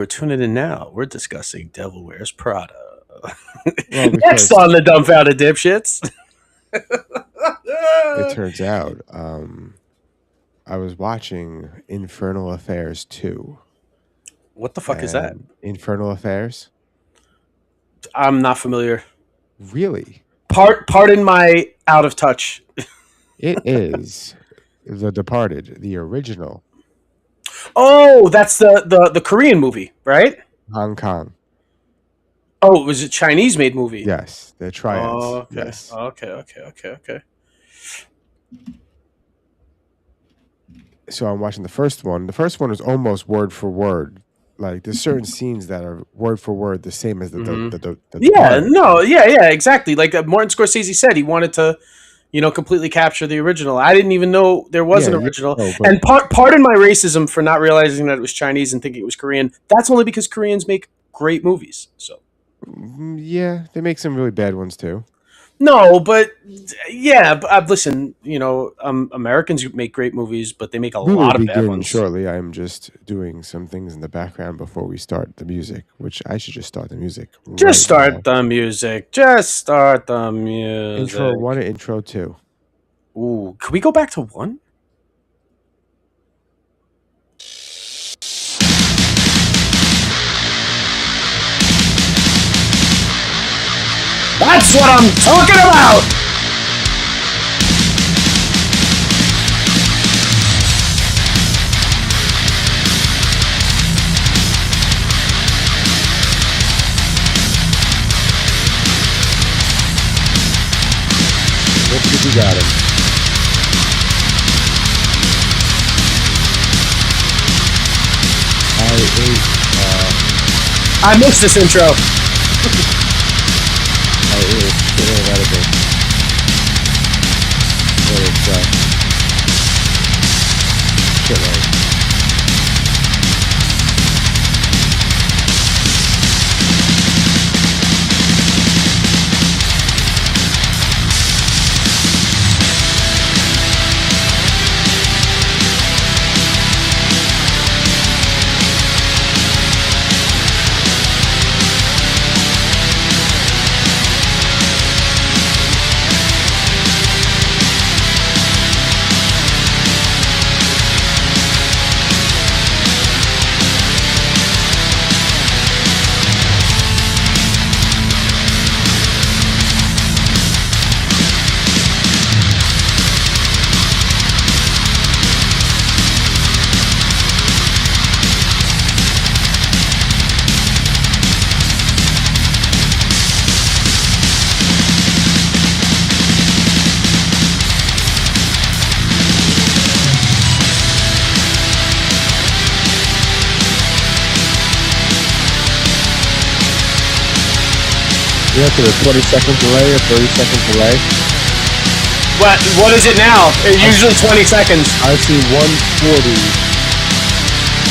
We're tuning in now. We're discussing Devil Wears Prada. Well, Next because on the Dumbfounded Dipshits. it turns out I was watching Infernal Affairs 2. What the fuck is that? And Infernal Affairs? I'm not familiar. Really? Pardon my out of touch. It is The Departed, the original. Oh, that's the Korean movie, right? Hong Kong. Oh, it was a Chinese made movie. Yes, the triads. Oh, okay. Yes. Okay. So I'm watching the first one. The first one is almost word for word. Like there's certain scenes that are word for word the same as the Yeah, Departed. no, yeah, exactly. Like Martin Scorsese said, he wanted to, completely capture the original. I didn't even know there was an original. And pardon my racism for not realizing that it was Chinese and thinking it was Korean. That's only because Koreans make great movies. So yeah, they make some really bad ones too. no, but yeah, listen, Americans make great movies, but they make a lot of bad ones. Shortly, I'm just doing some things in the background before we start the music, which I should just start the music. Just start the music. Just start the music. Intro 1 and intro 2. Ooh, can we go back to 1? That's what I'm talking about! Look if you got him. I missed this intro. You have to a 20-second delay or 30-second delay. What is it now? It's usually 20 seconds. I see 140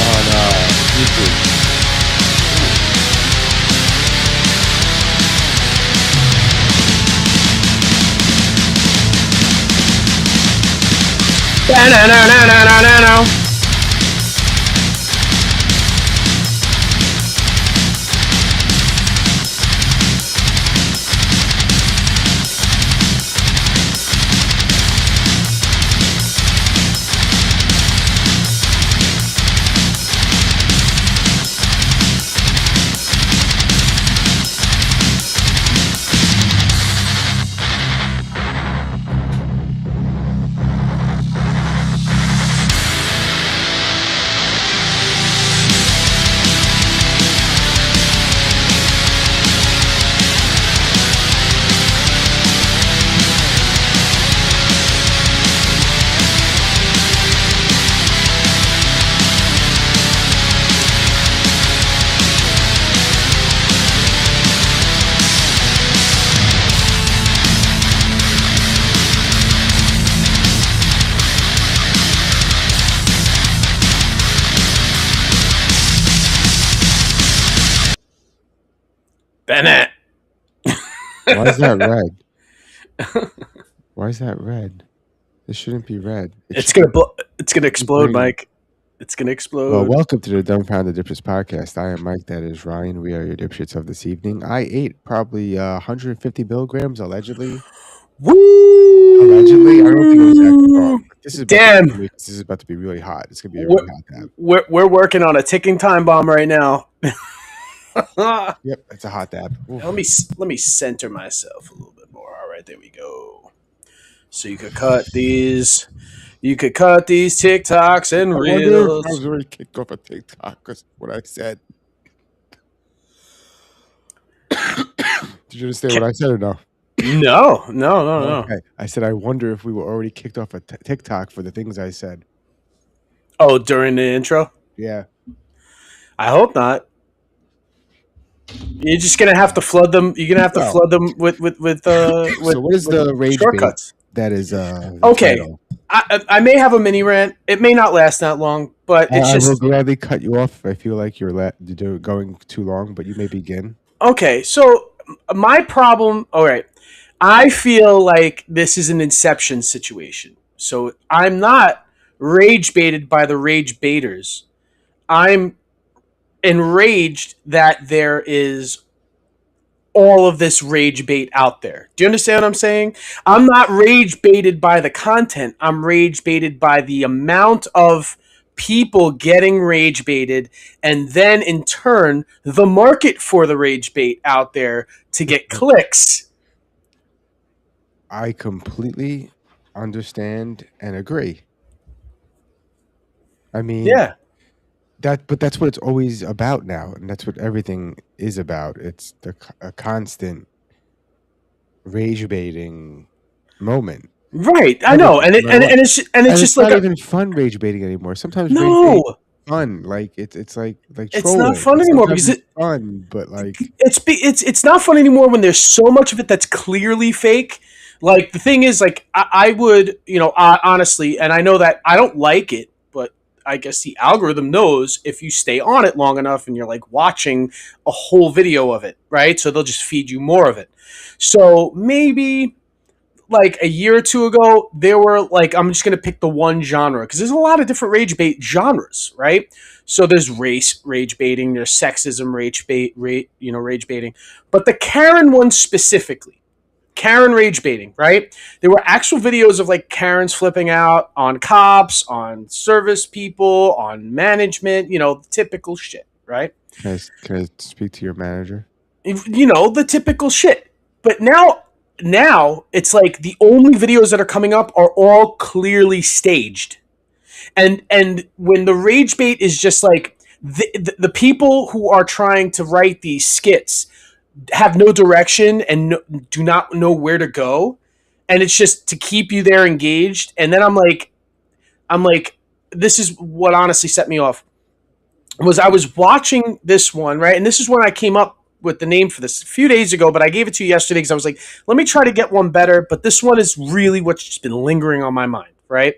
on YouTube. No. Bennett. Why is that red? Why is that red? This shouldn't be red. It's gonna explode, Mike. It's gonna explode. Well, welcome to the Dumbfounded Dipshits podcast. I am Mike. That is Ryan. We are your dipshits of this evening. I ate probably 150 milligrams allegedly. Woo! Allegedly, I don't think it was that strong. This is Damn. this is about to be really hot. It's gonna be a really hot dab. We're working on a ticking time bomb right now. Yep, it's a hot dab. Let me center myself a little bit more. All right, there we go. So you could cut these. You could cut these TikToks and reels. I was already kicked off a TikTok because what I said. Did you understand what I said or no? No. Okay. I said I wonder if we were already kicked off a TikTok for the things I said. Oh, during the intro? Yeah. I hope not. You're just gonna have to flood them. You're gonna have to flood them with so what is the rage shortcuts? That is okay. I may have a mini rant. It may not last that long, but it's just. I will gladly cut you off if I feel like you're going too long, but you may begin. Okay, so my problem. All right, I feel like this is an Inception situation. So I'm not rage baited by the rage baiters. I'm enraged that there is all of this rage bait out there. Do you understand what I'm saying? I'm not rage baited by the content. I'm rage baited by the amount of people getting rage baited, and then in turn, the market for the rage bait out there to get clicks. I completely understand and agree. I mean, yeah. But that's what it's always about now, and that's what everything is about. It's a constant rage baiting moment. Right, I know, and it's just not even fun rage baiting anymore. Sometimes rage baiting is fun, like it's like it's not fun anymore because it's fun, but like it's not fun anymore when there's so much of it that's clearly fake. Like the thing is, like I would, honestly, and I know that I don't like it, but I guess the algorithm knows if you stay on it long enough and you're like watching a whole video of it, right? So they'll just feed you more of it. So maybe like a year or two ago, there were like, I'm just going to pick the one genre because there's a lot of different rage bait genres, right? So there's race rage baiting, there's sexism rage baiting, but the Karen one specifically, Karen rage baiting, right? There were actual videos of like Karens flipping out on cops, on service people, on management, the typical shit, right? Can I speak to your manager? The typical shit. But now it's like the only videos that are coming up are all clearly staged. And when the rage bait is just like the people who are trying to write these skits have no direction and do not know where to go, and it's just to keep you there engaged. And then I'm like, this is what honestly set me off. Was I was watching this one, right? And this is when I came up with the name for this a few days ago, but I gave it to you yesterday because I was like, let me try to get one better. But this one is really what's just been lingering on my mind, right?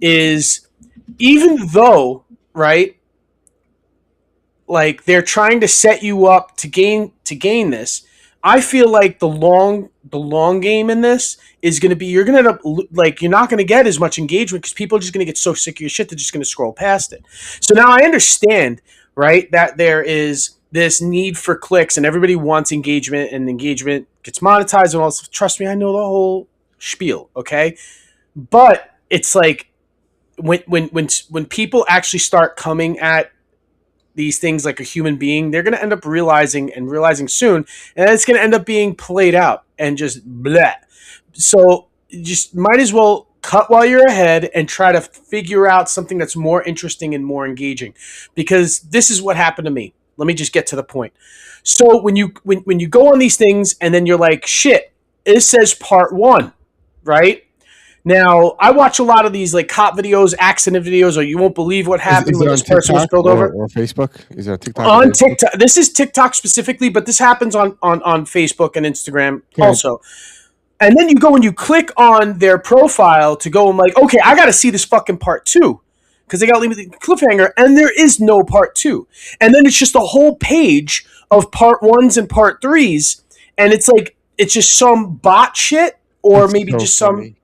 Is even though, right, like they're trying to set you up to gain this, I feel like the long game in this is going to be you're going to end up like you're not going to get as much engagement because people are just going to get so sick of your shit they're just going to scroll past it. So now I understand, right, that there is this need for clicks and everybody wants engagement and engagement gets monetized and all this. Trust me, I know the whole spiel, okay? But it's like when people actually start coming at these things like a human being, they're going to end up realizing soon, and it's going to end up being played out and just bleh. So just might as well cut while you're ahead and try to figure out something that's more interesting and more engaging, because this is what happened to me. Let me just get to the point. So when you go on these things and then you're like, shit, it says part 1, right? Now, I watch a lot of these like cop videos, accident videos, or you won't believe what happened when this person was pulled over. Or Facebook? Is there a TikTok? On TikTok. This is TikTok specifically, but this happens on Facebook and Instagram also. And then you go and you click on their profile to go and like, okay, I got to see this fucking part 2. Because they got to leave the cliffhanger, and there is no part 2. And then it's just a whole page of part 1s and part 3s, and it's like, it's just some bot shit, or That's maybe so just funny.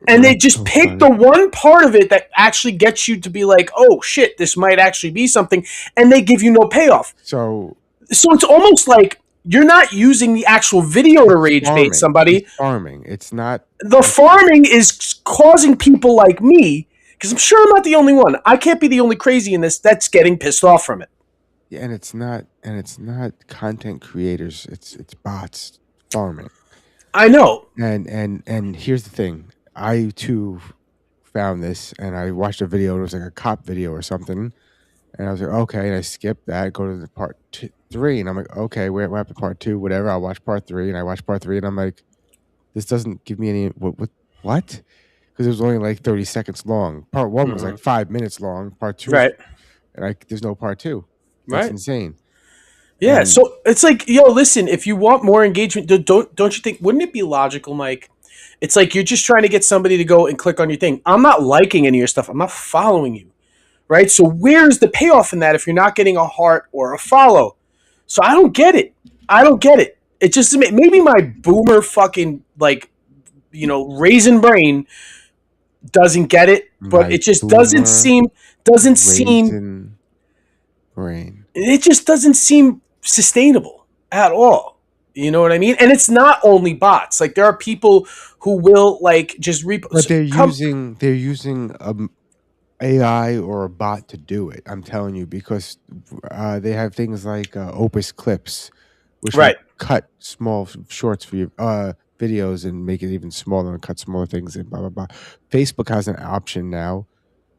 And they That's just so pick funny. the one part of it that actually gets you to be like, oh shit, this might actually be something, and they give you no payoff. So So it's almost like you're not using the actual video to it's rage bait farming. It's somebody. farming. It's not. The farming is causing people like me, because I'm sure I'm not the only one. I can't be the only crazy in this that's getting pissed off from it. Yeah, and it's not. And it's not content creators. It's bots farming. I know. And here's the thing. I too found this, and I watched a video. It was like a cop video or something, and I was like, okay. And I skipped that. Go to the part three, and I'm like, okay, what happened to part two? Whatever. I'll watch part three, and I watched part three, and I'm like, this doesn't give me any what? Because it was only like 30 seconds long. Part one was like 5 minutes long. Part two, Right. and there's no part two. That's Right. insane. Yeah. And So it's like, yo, listen, if you want more engagement, don't you think? Wouldn't it be logical, Mike? It's like you're just trying to get somebody to go and click on your thing. I'm not liking any of your stuff. I'm not following you. Right. So where's the payoff in that if you're not getting a heart or a follow? So I don't get it. I don't get it. It just maybe my boomer fucking like raisin brain doesn't get it, but my it just boomer doesn't seem raisin brain. it just doesn't seem sustainable at all. You know what I mean? And it's not only bots. Like there are people who will like just But they're using AI or a bot to do it. I'm telling you because they have things like Opus Clips, which will right. cut small shorts for your videos and make it even smaller and cut smaller things and blah blah blah. Facebook has an option now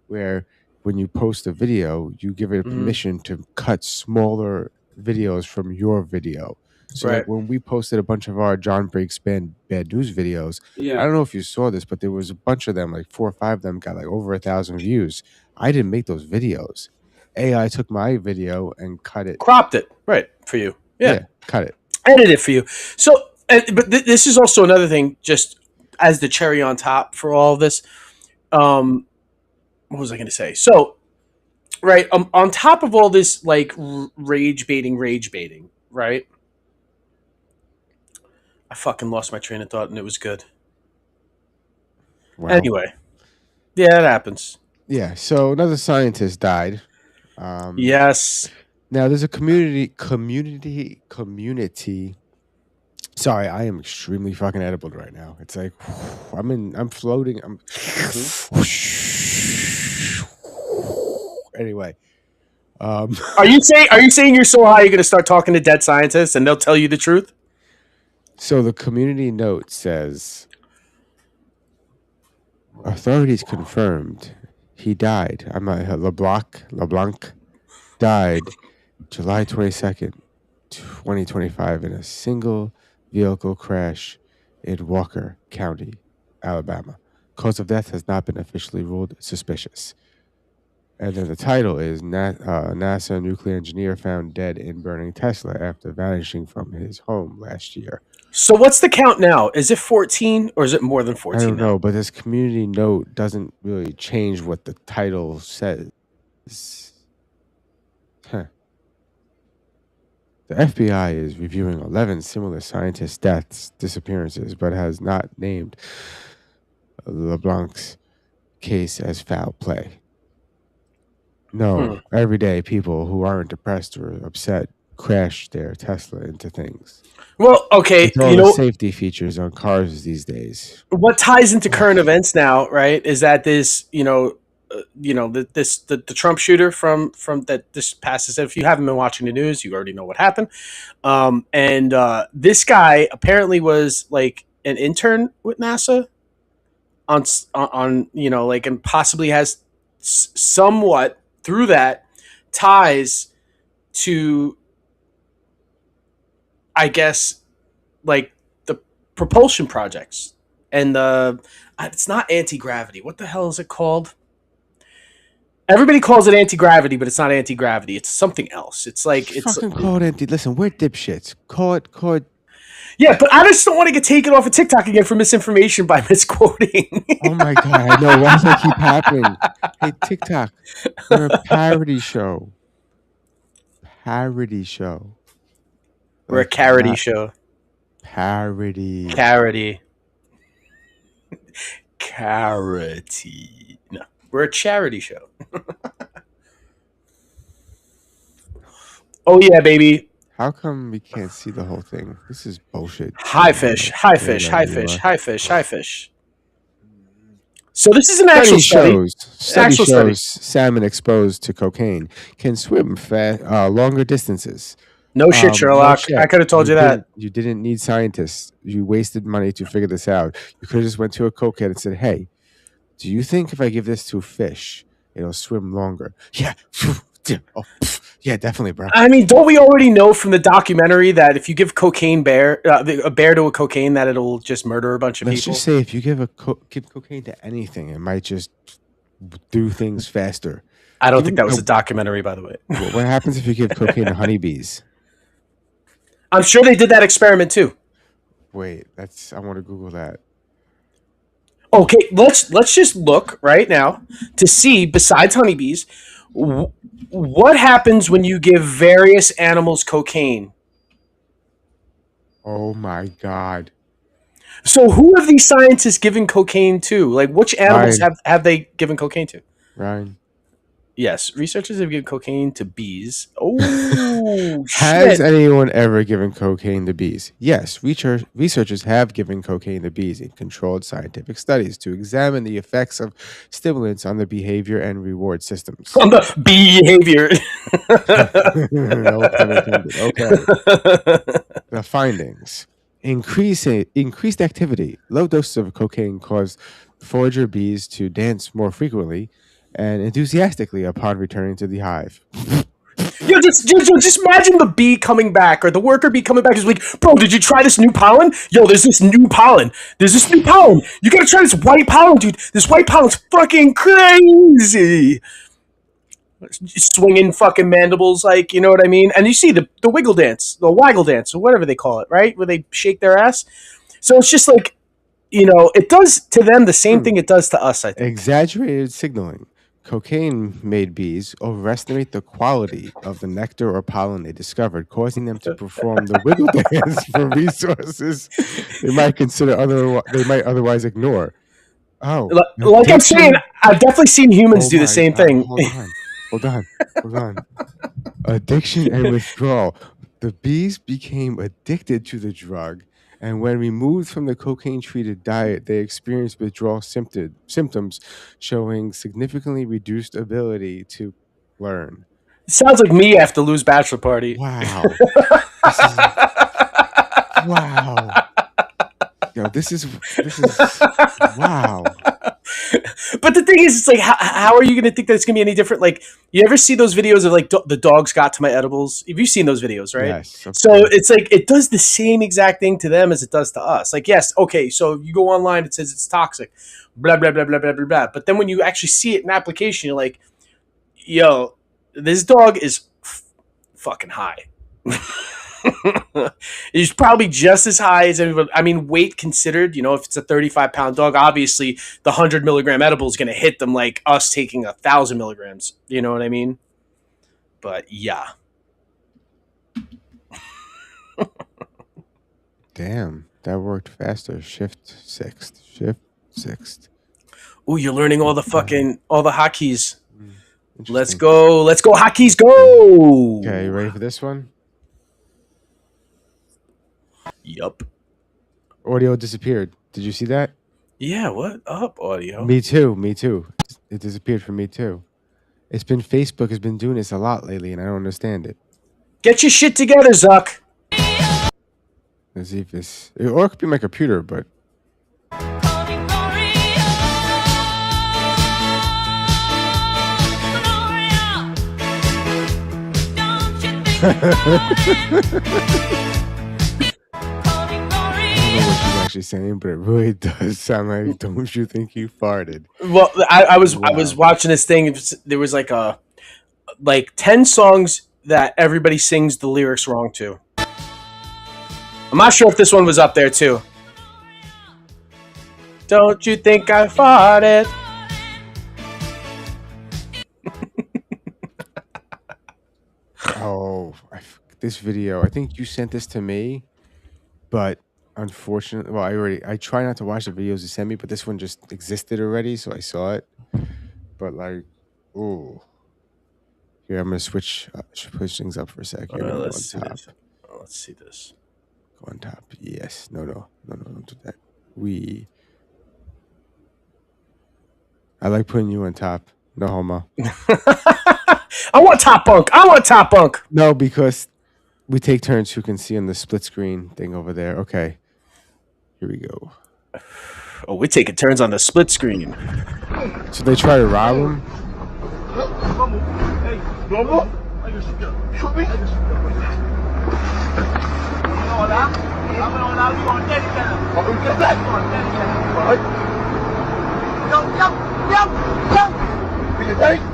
where when you post a video, you give it Mm-hmm. permission to cut smaller videos from your video. So, like Right. when we posted a bunch of our John Breaks Bad News videos, I Yeah. don't know if you saw this, but there was a bunch of them, like 4 or 5 of them, got like over 1,000 views. I didn't make those videos. AI took my video and cut it. Cropped it. Right. For you. Yeah. Yeah, cut it. Edit it for you. So, but this is also another thing, just as the cherry on top for all of this. What was I going to say? So, right, on top of all this, like rage baiting, right? I fucking lost my train of thought, and it was good. Wow. Anyway, yeah, it happens. Yeah. So another scientist died. Yes. Now there's a community. Sorry, I am extremely fucking edible right now. It's like I'm floating. Anyway. Are you saying you're so high you're gonna start talking to dead scientists and they'll tell you the truth? So the community note says authorities confirmed he died. LeBlanc died July 22nd, 2025 in a single vehicle crash in Walker County, Alabama. Cause of death has not been officially ruled suspicious. And then the title is NASA nuclear engineer found dead in burning Tesla after vanishing from his home last year. So what's the count now? Is it 14 or is it more than 14 I don't now? know, but this community note doesn't really change what the title says. Huh. The FBI is reviewing 11 similar scientist disappearances, but has not named LeBlanc's case as foul play. No, every day people who aren't depressed or upset crash their Tesla into things. Well, okay, With all the safety features on cars these days. What ties into current events now, right? Is that this, the Trump shooter from that this passes. If you haven't been watching the news, you already know what happened. And this guy apparently was like an intern with NASA on and possibly has somewhat through that ties to, I guess, like the propulsion projects and it's not anti-gravity. What the hell is it called? Everybody calls it anti-gravity, but it's not anti-gravity. It's something else. It's like call it anti. Listen, we're dipshits. Call it. Yeah, but I just don't want to get taken off of TikTok again for misinformation by misquoting. Oh my god, I know. Why does that keep happening? Hey, TikTok, we're a parody show. We're a carody show. Parody. Carody. charity. No, we're a charity show. Oh yeah, baby. How come we can't see the whole thing? This is bullshit. High fish, high fish, high Wherever you fish, are. high fish, high fish. So this is an actual Study study. shows study Actual study. shows salmon exposed to cocaine can swim longer distances. No shit, No Sherlock. I shit. could have told you that. You didn't need scientists. You wasted money to figure this out. You could have just went to a cokehead and said, "Hey, do you think if I give this to a fish, it'll swim longer?" Yeah. Oh, yeah, definitely, bro. I mean, don't we already know from the documentary that if you give a bear to a cocaine, that it'll just murder a bunch of Let's people? just say if you give give cocaine to anything, it might just do things faster. I don't think that was a documentary, by the way. What happens if you give cocaine to honeybees? I'm sure they did that experiment too. Wait, I want to Google that. Okay, let's just look right now to see, besides honeybees, what happens when you give various animals cocaine. Oh my god. So who have these scientists given cocaine to? Like, which animals have they given cocaine to? Ryan. Yes, researchers have given cocaine to bees. Oh, Has shit. anyone ever given cocaine to bees? Yes, researchers have given cocaine to bees in controlled scientific studies to examine the effects of stimulants on the behavior and reward systems. On the behavior. No pun intended. Okay. The findings. Increased activity. Low doses of cocaine caused forager bees to dance more frequently and enthusiastically upon returning to the hive. Yo, just imagine the bee coming back or the worker bee coming back. He's like, bro, did you try this new pollen? Yo, there's this new pollen. You gotta try this white pollen, dude. This white pollen's fucking crazy. Swinging fucking mandibles, like, you know what I mean? And you see the wiggle dance, the waggle dance, or whatever they call it, right? Where they shake their ass. So it's just like, it does to them the same thing it does to us, I think. Exaggerated signaling. Cocaine made bees overestimate the quality of the nectar or pollen they discovered, causing them to perform the wiggle dance for resources they might otherwise ignore. Oh, like I'm saying, I've definitely seen humans do the same thing. Hold on. Addiction and withdrawal. The bees became addicted to the drug, and when removed from the cocaine-treated diet, they experienced withdrawal symptoms, showing significantly reduced ability to learn. It sounds like me after Lou's bachelor party. Wow. Wow. Yo, this is wow. But the thing is, it's like, how are you going to think that it's going to be any different? Like, you ever see those videos of like the dogs got to my edibles? Have you seen those videos, right? Yes. So it's like it does the same exact thing to them as it does to us. Like, yes, okay, so if you go online, it says it's toxic, blah blah blah blah blah blah blah. But then when you actually see it in application, you're like, yo, this dog is fucking high. He's probably just as high as everybody. I mean, weight considered, if it's a 35-pound dog, obviously the 100 milligram edible is going to hit them like us taking 1,000 milligrams. You know what I mean? But yeah. Damn, that worked faster. Shift sixth. Ooh, you're learning all the hotkeys. Let's go, hotkeys, go! Okay, you ready for this one? Yup. Audio disappeared. Did you see that? Yeah, what up, audio? Me too. It disappeared from me too. Facebook has been doing this a lot lately, and I don't understand it. Get your shit together, Zuck. Let's see if this... Or it could be my computer, but... Actually saying, but it really does sound like "Don't you think you farted?" Well, I was watching this thing. There was like 10 songs that everybody sings the lyrics wrong to. I'm not sure if this one was up there too. Don't you think I farted? Oh, this video. I think you sent this to me, but unfortunately, well, I try not to watch the videos you send me, but this one just existed already, so I saw it. But like, ooh, here I'm gonna switch things up for a sec. Here, let me go on top. Let's see this. Go on top. Yes. No, don't do that. I like putting you on top. No homo. I want top bunk. No, because we take turns. You can see on the split screen thing over there. Okay. Here we go. Oh, we're taking turns on the split screen. So they try to rob him.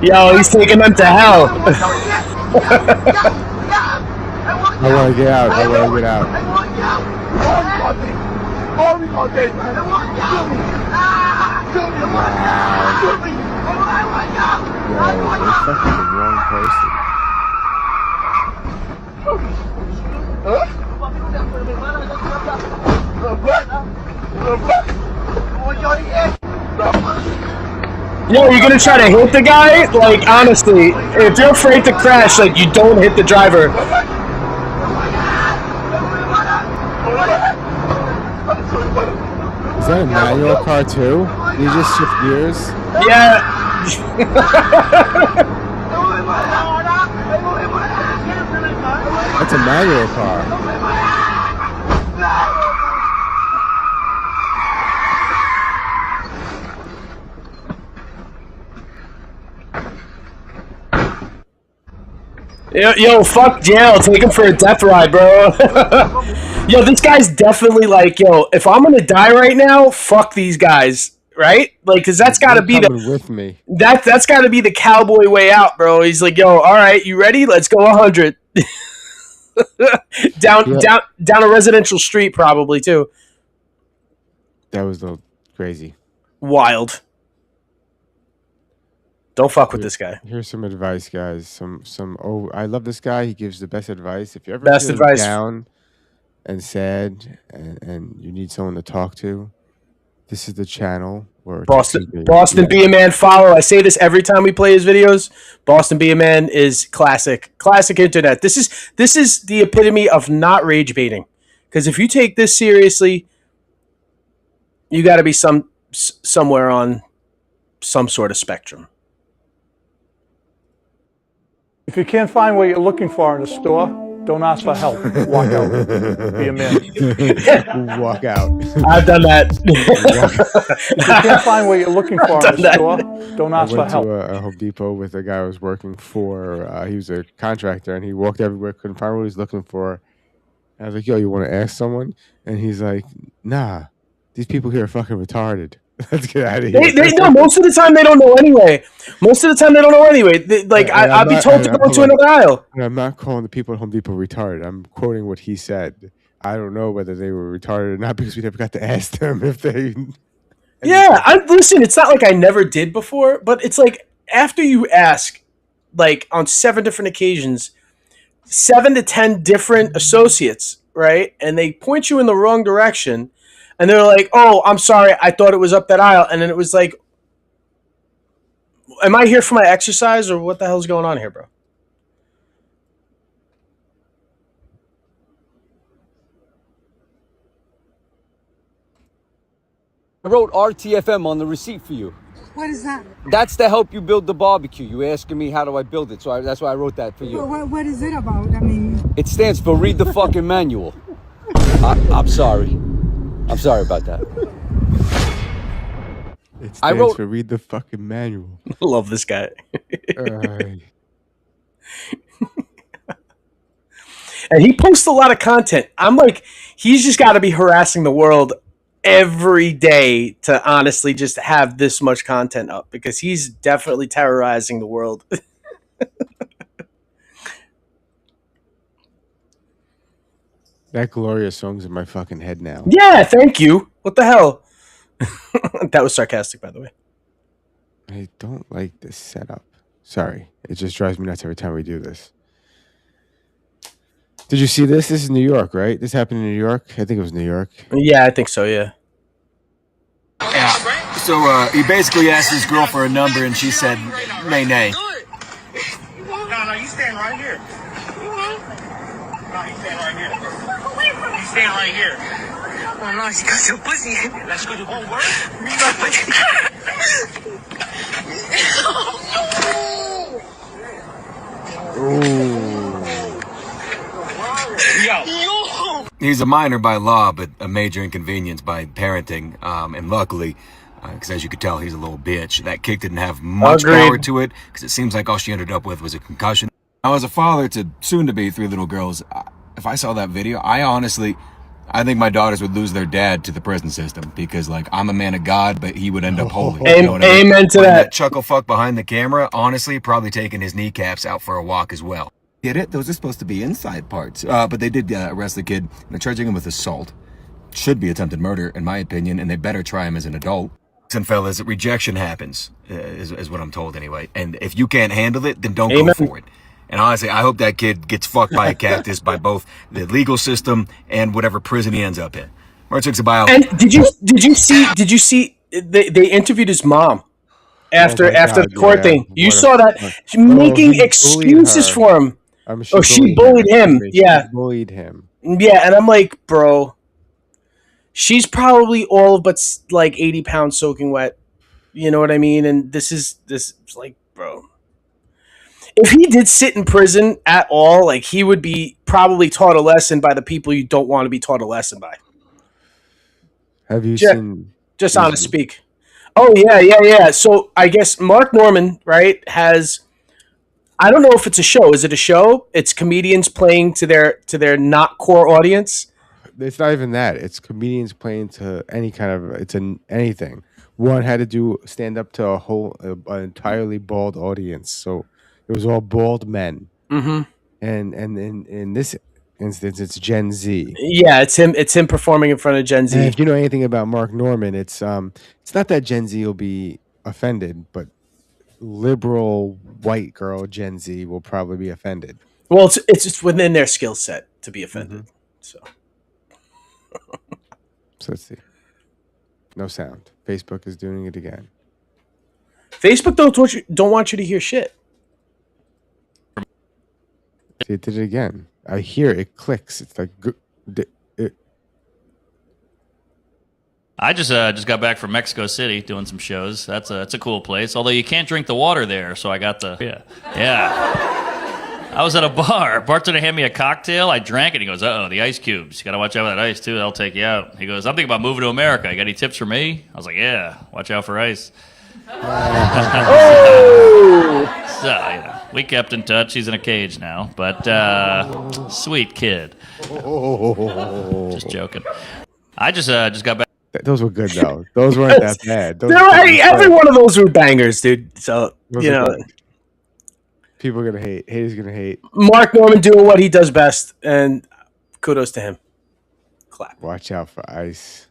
Yo, he's taking them to hell. I want to get out. They're fucking the wrong person. Yo, you're gonna try to hit the guy? Like, honestly, if you're afraid to crash, like, you don't hit the driver. Is that a manual car too? Did you just shift gears? Yeah. That's a manual car. Yo, fuck jail. Take him for a death ride, bro. Yo, this guy's definitely like, yo, if I'm gonna die right now, fuck these guys, right? Like, because that's got to be with me. That's got to be the cowboy way out, bro. He's like, yo, all right, you ready? Let's go 100. down a residential street, probably too. That was a little crazy. Wild. Don't fuck with this guy. Here's some advice, guys. I love this guy. He gives the best advice. If you ever best advice down and sad and you need someone to talk to, this is the channel where Boston Be a Man follow. I say this every time we play his videos. Boston Be a Man is classic internet. This is the epitome of not rage baiting. Because if you take this seriously, you got to be somewhere on some sort of spectrum. If you can't find what you're looking for in a store, don't ask for help. Walk out. Be a man. Walk out. I've done that. If you can't find what you're looking for in a store, don't ask for help. I went to a Home Depot with a guy I was working for. He was a contractor, and he walked everywhere, couldn't find what he was looking for. And I was like, yo, you want to ask someone? And he's like, nah, these people here are fucking retarded. Let's get out of here. No, most of the time they don't know anyway. I'd be told to go into another aisle. I'm not calling the people at Home Depot retarded. I'm quoting what he said. I don't know whether they were retarded or not because we never got to ask them if they... Yeah, listen, it's not like I never did before, but it's like after you ask, like on 7 different occasions, 7 to 10 different associates, right? And they point you in the wrong direction. And they're like, oh, I'm sorry, I thought it was up that aisle. And then it was like, am I here for my exercise or what the hell's going on here, bro? I wrote RTFM on the receipt for you. What is that? That's to help you build the barbecue. You asking me how do I build it, so that's why I wrote that for you. What is it about? I mean... It stands for read the fucking manual. I'm sorry. I'm sorry about that. It stands for read the fucking manual. I love this guy. And he posts a lot of content. I'm like, he's just got to be harassing the world every day to honestly just have this much content up because he's definitely terrorizing the world. That Gloria song's in my fucking head now. Yeah, thank you. What the hell? That was sarcastic, by the way. I don't like this setup. Sorry. It just drives me nuts every time we do this. Did you see this? This is New York, right? This happened in New York. I think it was New York. Yeah, I think so. Yeah. Yeah. So he basically asked his girl for a number, and she said, "Nay, nay." No, you stand right here. No, you stand right here. You stand right here. Oh no, she got your pussy. That's good. It won't work. Yo. He's a minor by law, but a major inconvenience by parenting. And luckily, because as you could tell, he's a little bitch. That kick didn't have much power to it, because it seems like all she ended up with was a concussion. Now, as a father to soon-to-be 3 little girls, if I saw that video, I think my daughters would lose their dad to the prison system, because, like, I'm a man of God, but he would end up holy. You know what I mean? Amen to that. Chuckle fuck behind the camera, honestly, probably taking his kneecaps out for a walk as well. Get it? Those are supposed to be inside parts. But they did arrest the kid. They're charging him with assault. Should be attempted murder, in my opinion, and they better try him as an adult. And fellas, rejection happens, is what I'm told anyway. And if you can't handle it, then don't go for it. And honestly, I hope that kid gets fucked by a cactus by both the legal system and whatever prison he ends up in. Mertzig's a bio. And did you see they interviewed his mom after the court thing? You saw that making excuses for him. She bullied him. Yeah. She bullied him. Yeah, and I'm like, bro, she's probably all but like 80 pounds soaking wet. You know what I mean? And this is like, bro. If he did sit in prison at all, like, he would be probably taught a lesson by the people you don't want to be taught a lesson by. Have you seen? Just on to speak. Oh, yeah. So I guess Mark Norman, right, has... I don't know if it's a show. Is it a show? It's comedians playing to their not core audience. It's not even that. It's comedians playing to any kind of anything. One had to do stand up to an entirely bald audience, so it was all bald men. Mm-hmm. And in this instance, it's Gen Z. Yeah, it's him performing in front of Gen Z. And if you know anything about Mark Norman, it's not that Gen Z will be offended, but liberal white girl Gen Z will probably be offended. Well, it's just within their skill set to be offended. So let's see. No sound. Facebook is doing it again. Facebook don't want you to hear shit. See, it did it again. I hear it clicks. It's like I just got back from Mexico City doing some shows. That's a cool place. Although you can't drink the water there, so I got yeah. I was at a bar. Bartender handed me a cocktail. I drank it. He goes, "Uh-oh, the ice cubes. You got to watch out for that ice, too. They'll take you out." He goes, "I'm thinking about moving to America. You got any tips for me?" I was like, "Yeah, watch out for ice." So, we kept in touch. He's in a cage now. But, sweet kid. Just joking. I just got back. Those were good, though. Those weren't that bad. Every one of those were bangers, dude. So, people are going to hate. Haters going to hate. Mark Norman doing what he does best, and kudos to him. Clap. Watch out for ice.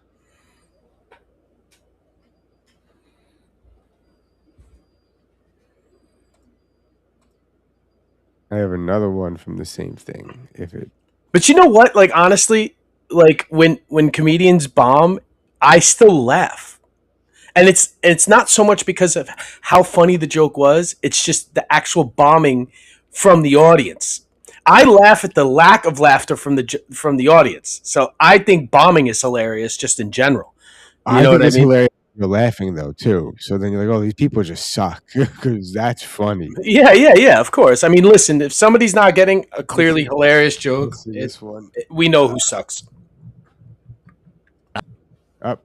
I have another one from the same thing. But you know what? Like, honestly, like when comedians bomb, I still laugh. And it's not so much because of how funny the joke was. It's just the actual bombing from the audience. I laugh at the lack of laughter from the audience. So I think bombing is hilarious just in general. You know what I mean? Hilarious. You're laughing though too. So then you're like, "Oh, these people just suck," because that's funny. Yeah. Of course. I mean, listen, if somebody's not getting a clearly hilarious joke, we know who sucks. You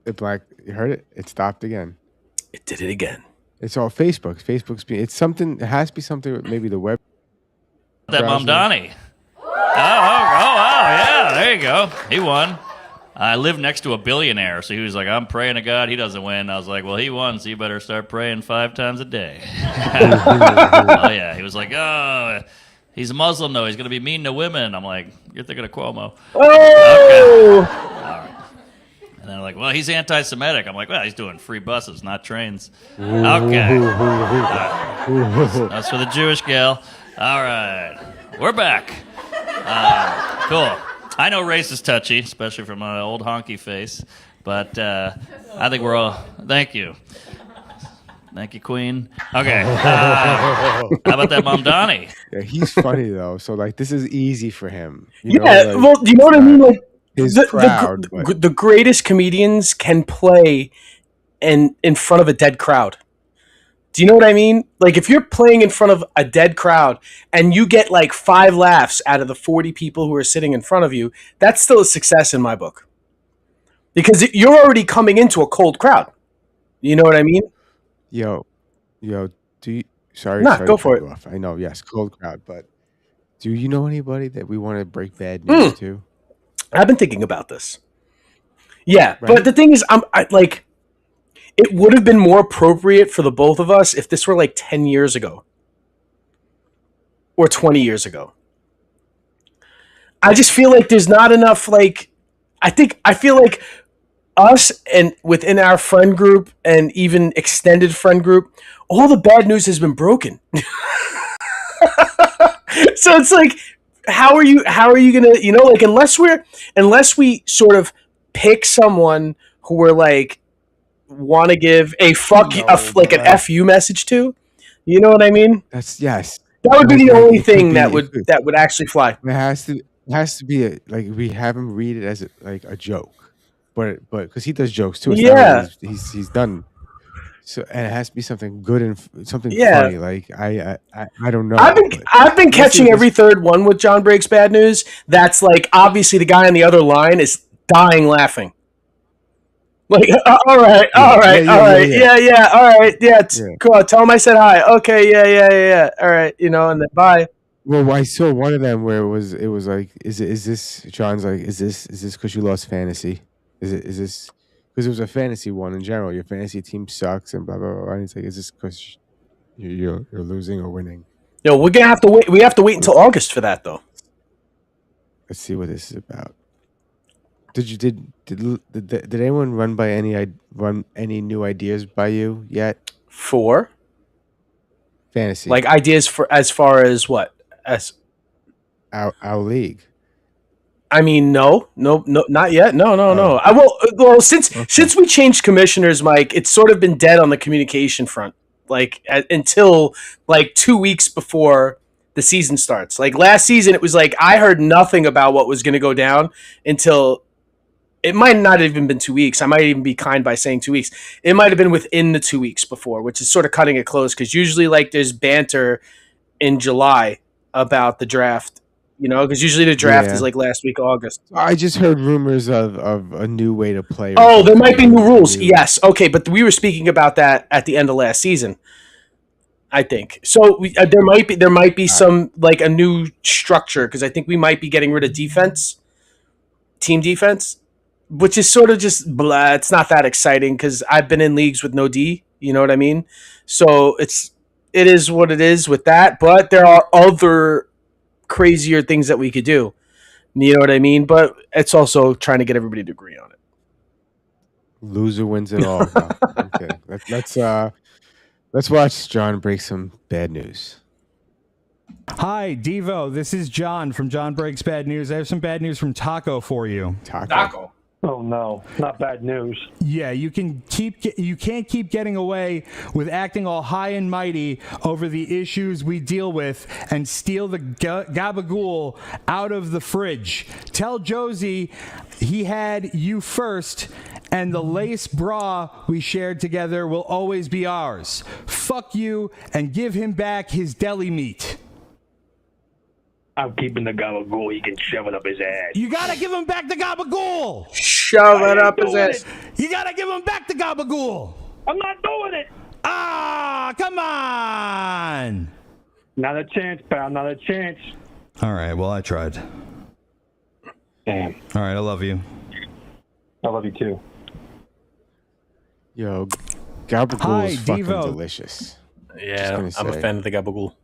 heard it? It stopped again. It did it again. It's all Facebook. It's something. It has to be something with maybe the web. That Mamdani. Oh, yeah. There you go. He won. I live next to a billionaire, so he was like, "I'm praying to God he doesn't win." I was like, "Well, he won, so you better start praying 5 times a day." Oh, yeah. He was like, "Oh, he's a Muslim, though. He's going to be mean to women." I'm like, "You're thinking of Cuomo." Oh! Okay. All right. And they're like, "Well, he's anti-Semitic." I'm like, "Well, he's doing free buses, not trains." Okay. That's for the Jewish gal. All right. We're back. Cool. I know race is touchy, especially from my old honky face, but I think we're all. Thank you. Thank you, Queen. Okay. How about that, Mom Donnie? Yeah, he's funny though. So like, this is easy for him. Yeah, well, you know what I mean? Like the greatest comedians can play in front of a dead crowd. Do you know what I mean? Like if you're playing in front of a dead crowd and you get like 5 laughs out of the 40 people who are sitting in front of you, that's still a success in my book. Because you're already coming into a cold crowd. You know what I mean? Yo, do you? Sorry, go for it. Off. I know, yes, cold crowd, but do you know anybody that we want to break bad news to? I've been thinking about this. Yeah, right? But the thing is, it would have been more appropriate for the both of us if this were like 10 years ago or 20 years ago. I just feel like there's not enough, like, I feel like us and within our friend group and even extended friend group, all the bad news has been broken. So it's like, how are you gonna, like, unless we sort of pick someone who we're like want to give a an FU message to, you know what I mean? That's yes. That would be the only thing that would actually fly. It has to be like we have him read it as a joke. But because he does jokes too, he's done. So and it has to be something good and something funny. Like I don't know. I've been catching every third one with John Breaks Bad News. That's like obviously the guy on the other line is dying laughing. Like all right, all right, cool. Tell him I said hi. Okay, yeah. All right, and then bye. Well, I saw one of them where it was like, is this John's like, is this because you lost fantasy? Is this because it was a fantasy one in general? Your fantasy team sucks and blah blah blah. And it's like, is this because you're losing or winning? Yo, we're gonna have to wait. We have to wait until August for that, though. Let's see what this is about. Did anyone run any new ideas by you yet? For fantasy, like ideas for as far as what as our league. I mean, no, not yet. No. Since we changed commissioners, Mike, it's sort of been dead on the communication front. Like until like 2 weeks before the season starts. Like last season, it was like I heard nothing about what was going to go down until it might not have even been 2 weeks. I might even be kind by saying 2 weeks. It might have been within the 2 weeks before, which is sort of cutting it close because usually like there's banter in July about the draft. Because usually the draft is like last week, August. I just heard rumors of a new way to play. Oh, there might be new rules. Yes. Okay. But we were speaking about that at the end of last season, I think. So there might be some like a new structure because I think we might be getting rid of team defense, which is sort of just blah. It's not that exciting because I've been in leagues with no D. You know what I mean? So it is what it is with that. But there are other crazier things that we could do. You know what I mean? But it's also trying to get everybody to agree on it. Loser wins it all. Okay. Let's watch John break some bad news. Hi, Devo. This is John from John Breaks Bad News. I have some bad news from Taco for you. Taco. Oh no, not bad news. Yeah, you can't keep getting away with acting all high and mighty over the issues we deal with and steal the gabagool out of the fridge. Tell Josie he had you first, and the lace bra we shared together will always be ours. Fuck you, and give him back his deli meat. I'm keeping the gabagool. He can shove it up his ass. You gotta give him back the gabagool. Shove it up his ass. You gotta give him back the gabagool. I'm not doing it. Ah, come on. Not a chance, pal. Not a chance. All right. Well, I tried. Damn. All right. I love you. I love you too. Yo, gabagool is fucking delicious. Yeah, I'm a fan of the gabagool.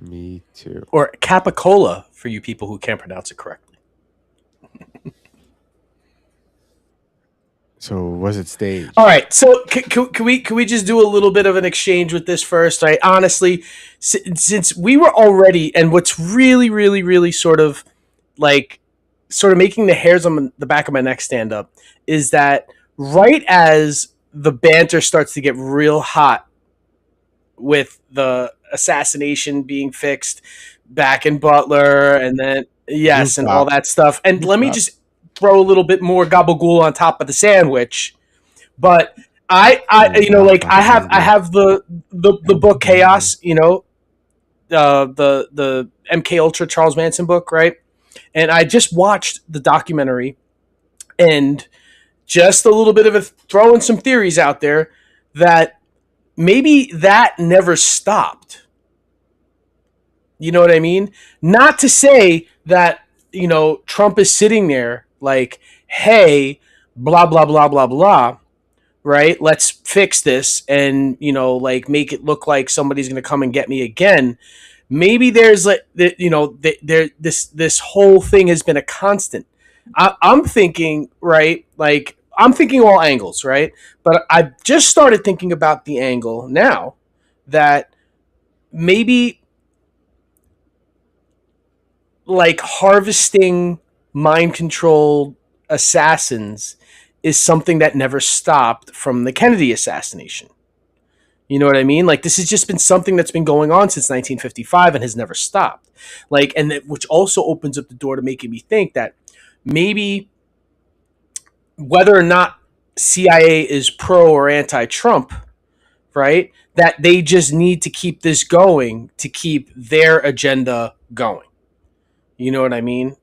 Me too. Or capicola for you people who can't pronounce it correctly. So was it staged? All right. So can we just do a little bit of an exchange with this first? Right. Honestly, since we were already, and what's really, really, really sort of like sort of making the hairs on the back of my neck stand up is that right as the banter starts to get real hot with the assassination being fixed back in Butler, and then and all that stuff. And let me just throw a little bit more gabagool on top of the sandwich. But I have the book Chaos, the MK Ultra Charles Manson book, right? And I just watched the documentary, and just a little bit of throwing some theories out there that maybe that never stopped. You know what I mean? Not to say that, Trump is sitting there like, hey, blah, blah, blah, blah, blah, right? Let's fix this and, make it look like somebody's going to come and get me again. Maybe there's this whole thing has been a constant. I'm thinking, right? Like, I'm thinking all angles, right? But I just started thinking about the angle now that maybe like harvesting mind-controlled assassins is something that never stopped from the Kennedy assassination. You know what I mean? Like, this has just been something that's been going on since 1955 and has never stopped. Like, which also opens up the door to making me think that maybe whether or not CIA is pro or anti-Trump, right, that they just need to keep this going to keep their agenda going. You know what I mean?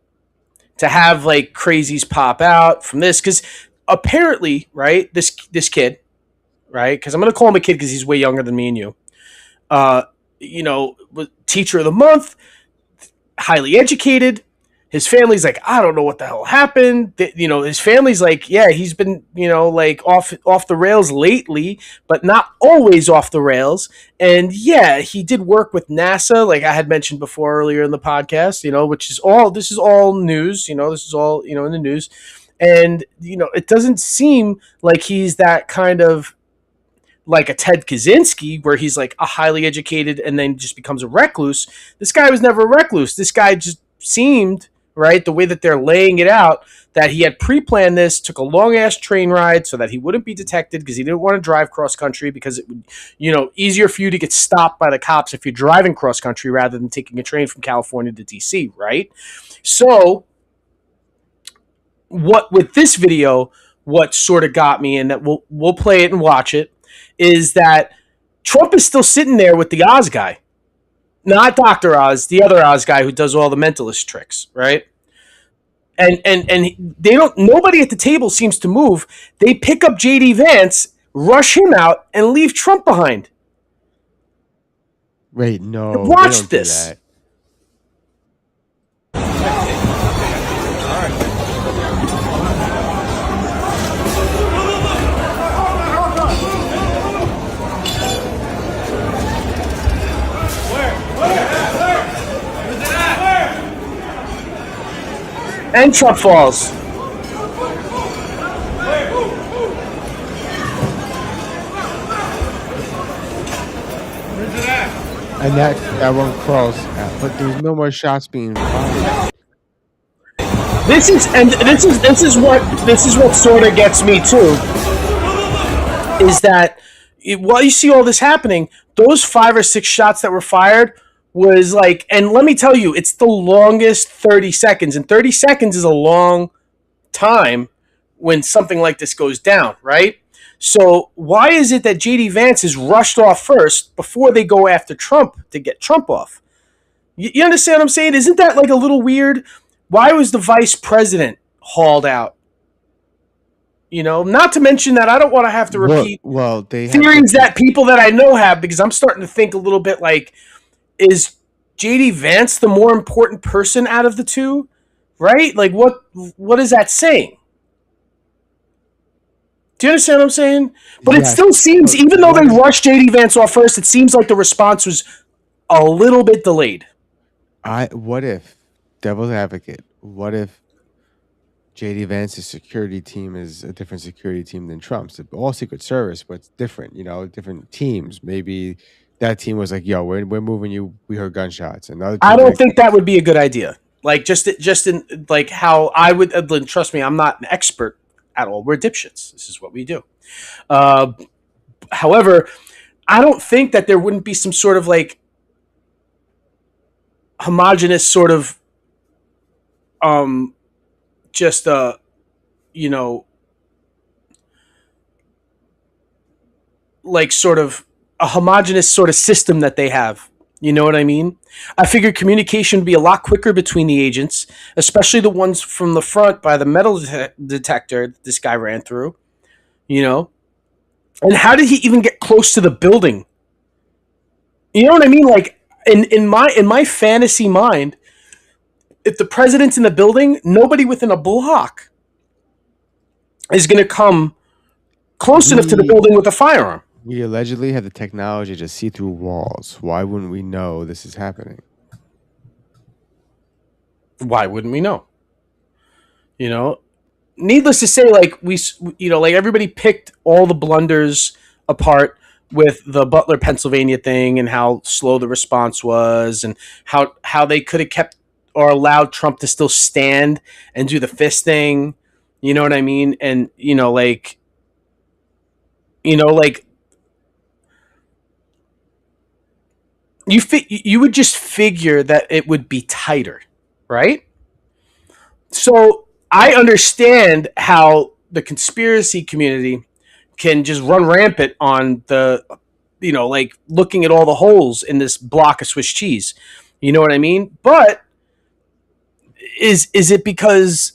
To have like crazies pop out from this, because apparently, right, this kid, right, because I'm going to call him a kid because he's way younger than me and you, teacher of the month, highly educated. His family's like, I don't know what the hell happened. His family's like, yeah, he's been, like off the rails lately, but not always off the rails. And yeah, he did work with NASA, like I had mentioned before earlier in the podcast, this is all news, this is all, in the news. And, it doesn't seem like he's that kind of like a Ted Kaczynski where he's like a highly educated and then just becomes a recluse. This guy was never a recluse. This guy just seemed, right, the way that they're laying it out, that he had pre-planned this, took a long-ass train ride so that he wouldn't be detected because he didn't want to drive cross-country because it would, easier for you to get stopped by the cops if you're driving cross-country rather than taking a train from California to D.C., right? So, with this video, what sort of got me, and that we'll play it and watch it, is that Trump is still sitting there with the Oz guy. Not Dr. Oz, the other Oz guy who does all the mentalist tricks, right? And they don't. Nobody at the table seems to move. They pick up J.D. Vance, rush him out, and leave Trump behind. Wait, no. Watch this. And Trump falls. And that one crawls, but there's no more shots being fired. This is what sort of gets me too. Is that while you see all this happening, those 5 or 6 shots that were fired was like, and let me tell you, it's the longest 30 seconds, and 30 seconds is a long time when something like this goes down, right? So why is it that J.D. Vance is rushed off first before they go after Trump to get Trump off? You understand what I'm saying? Isn't that like a little weird? Why was the vice president hauled out? Not to mention that I don't want to have to repeat theories that people that I know have, because I'm starting to think a little bit like, is J.D. Vance the more important person out of the two? Right? Like, what is that saying? Do you understand what I'm saying? But It still seems, even though they rushed J.D. Vance off first, it seems like the response was a little bit delayed. What if, devil's advocate, what if J.D. Vance's security team is a different security team than Trump's? All Secret Service, but it's different, different teams. Maybe that team was like, yo, we're moving you. We heard gunshots. And I don't think that would be a good idea. Like just in like how I would trust me, I'm not an expert at all. We're dipshits. This is what we do. However, I don't think that there wouldn't be some sort of like homogenous sort of just you know, like sort of a homogenous sort of system that they have. You know what I mean? I figured communication would be a lot quicker between the agents, especially the ones from the front by the metal detector that this guy ran through. You know? And how did he even get close to the building? You know what I mean? Like in my fantasy mind, if the president's in the building, nobody within a block is going to come close enough to the building with a firearm. We allegedly have the technology to see through walls. Why wouldn't we know this is happening? Why wouldn't we know? You know, needless to say, like like everybody picked all the blunders apart with the Butler, Pennsylvania thing and how slow the response was and how they could have kept or allowed Trump to still stand and do the fist thing. You know what I mean? And, like you would just figure that it would be tighter, right? So I understand how the conspiracy community can just run rampant on the, like looking at all the holes in this block of Swiss cheese. You know what I mean? But is it because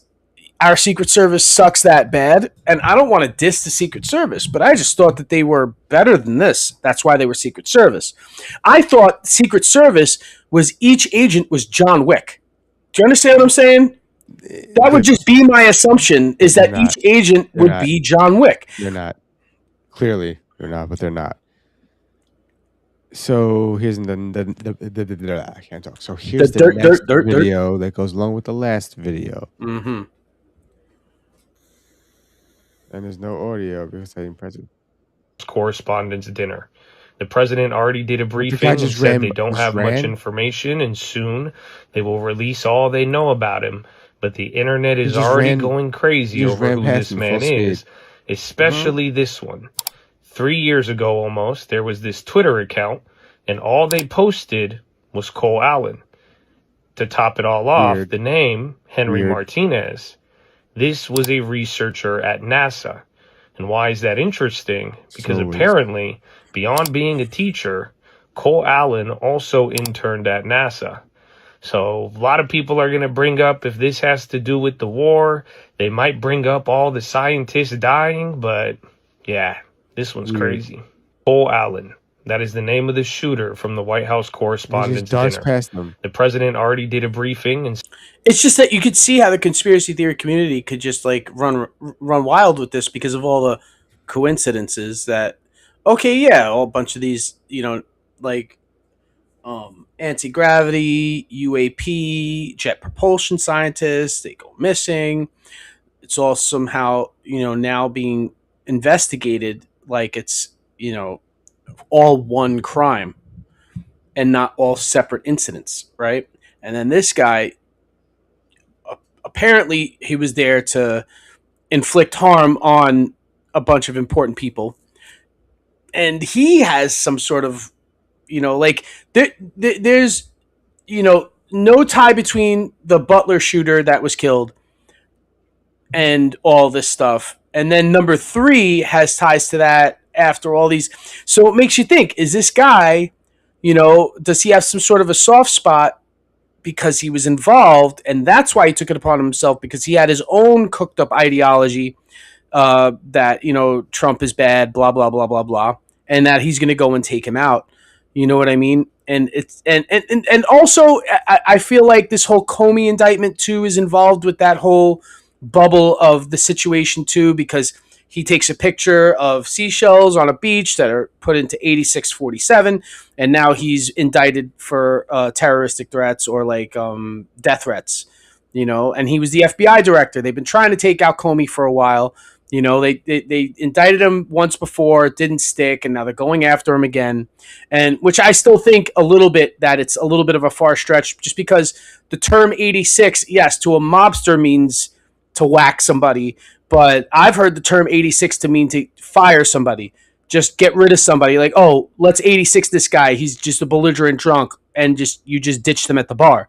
our Secret Service sucks that bad? And I don't want to diss the Secret Service, but I just thought that they were better than this. That's why they were Secret Service. I thought Secret Service was each agent was John Wick. Do you understand what I'm saying? That would just be my assumption, is that each agent would be John Wick. They're not. Clearly, they're not, but they're not. So here's the I can't talk. So here's the next video that goes along with the last video. Mm-hmm. And there's no audio because I didn't press it. Correspondence dinner. The president already did a briefing and said they don't have much information, and soon they will release all they know about him. But the internet is already going crazy over who this man is, especially this one. 3 years ago almost, there was this Twitter account, and all they posted was Cole Allen. To top it all off, the name, Henry Martinez. This was a researcher at NASA. And why is that interesting? Because apparently, beyond being a teacher, Cole Allen also interned at NASA. So a lot of people are going to bring up, if this has to do with the war, they might bring up all the scientists dying, but yeah, this one's crazy. Cole Allen. That is the name of the shooter from the White House Correspondents' Dinner. Past them. The president already did a briefing, and it's just that you could see how the conspiracy theory community could just like run wild with this because of all the coincidences that. Okay, yeah, a bunch of these, like anti-gravity, UAP, jet propulsion scientists, they go missing. It's all somehow, now being investigated like it's, all one crime and not all separate incidents, right? And then this guy, apparently he was there to inflict harm on a bunch of important people. And he has some sort of, there's, no tie between the Butler shooter that was killed and all this stuff. And then number 3 has ties to that after all these. So it makes you think, is this guy, does he have some sort of a soft spot because he was involved? And that's why he took it upon himself, because he had his own cooked up ideology that, Trump is bad, blah, blah, blah, blah, blah. And that he's going to go and take him out. You know what I mean? And it's and also I feel like this whole Comey indictment too is involved with that whole bubble of the situation too, because he takes a picture of seashells on a beach that are put into 8647, and now he's indicted for terroristic threats or like death threats, and he was the FBI director. They've been trying to take out Comey for a while, You know, they indicted him once before, it didn't stick, and now they're going after him again. And which I still think a little bit that it's a little bit of a far stretch, just because the term 86, yes, to a mobster means to whack somebody, but I've heard the term 86 to mean to fire somebody, just get rid of somebody. Like, oh, let's 86 this guy. He's just a belligerent drunk, and you just ditch them at the bar.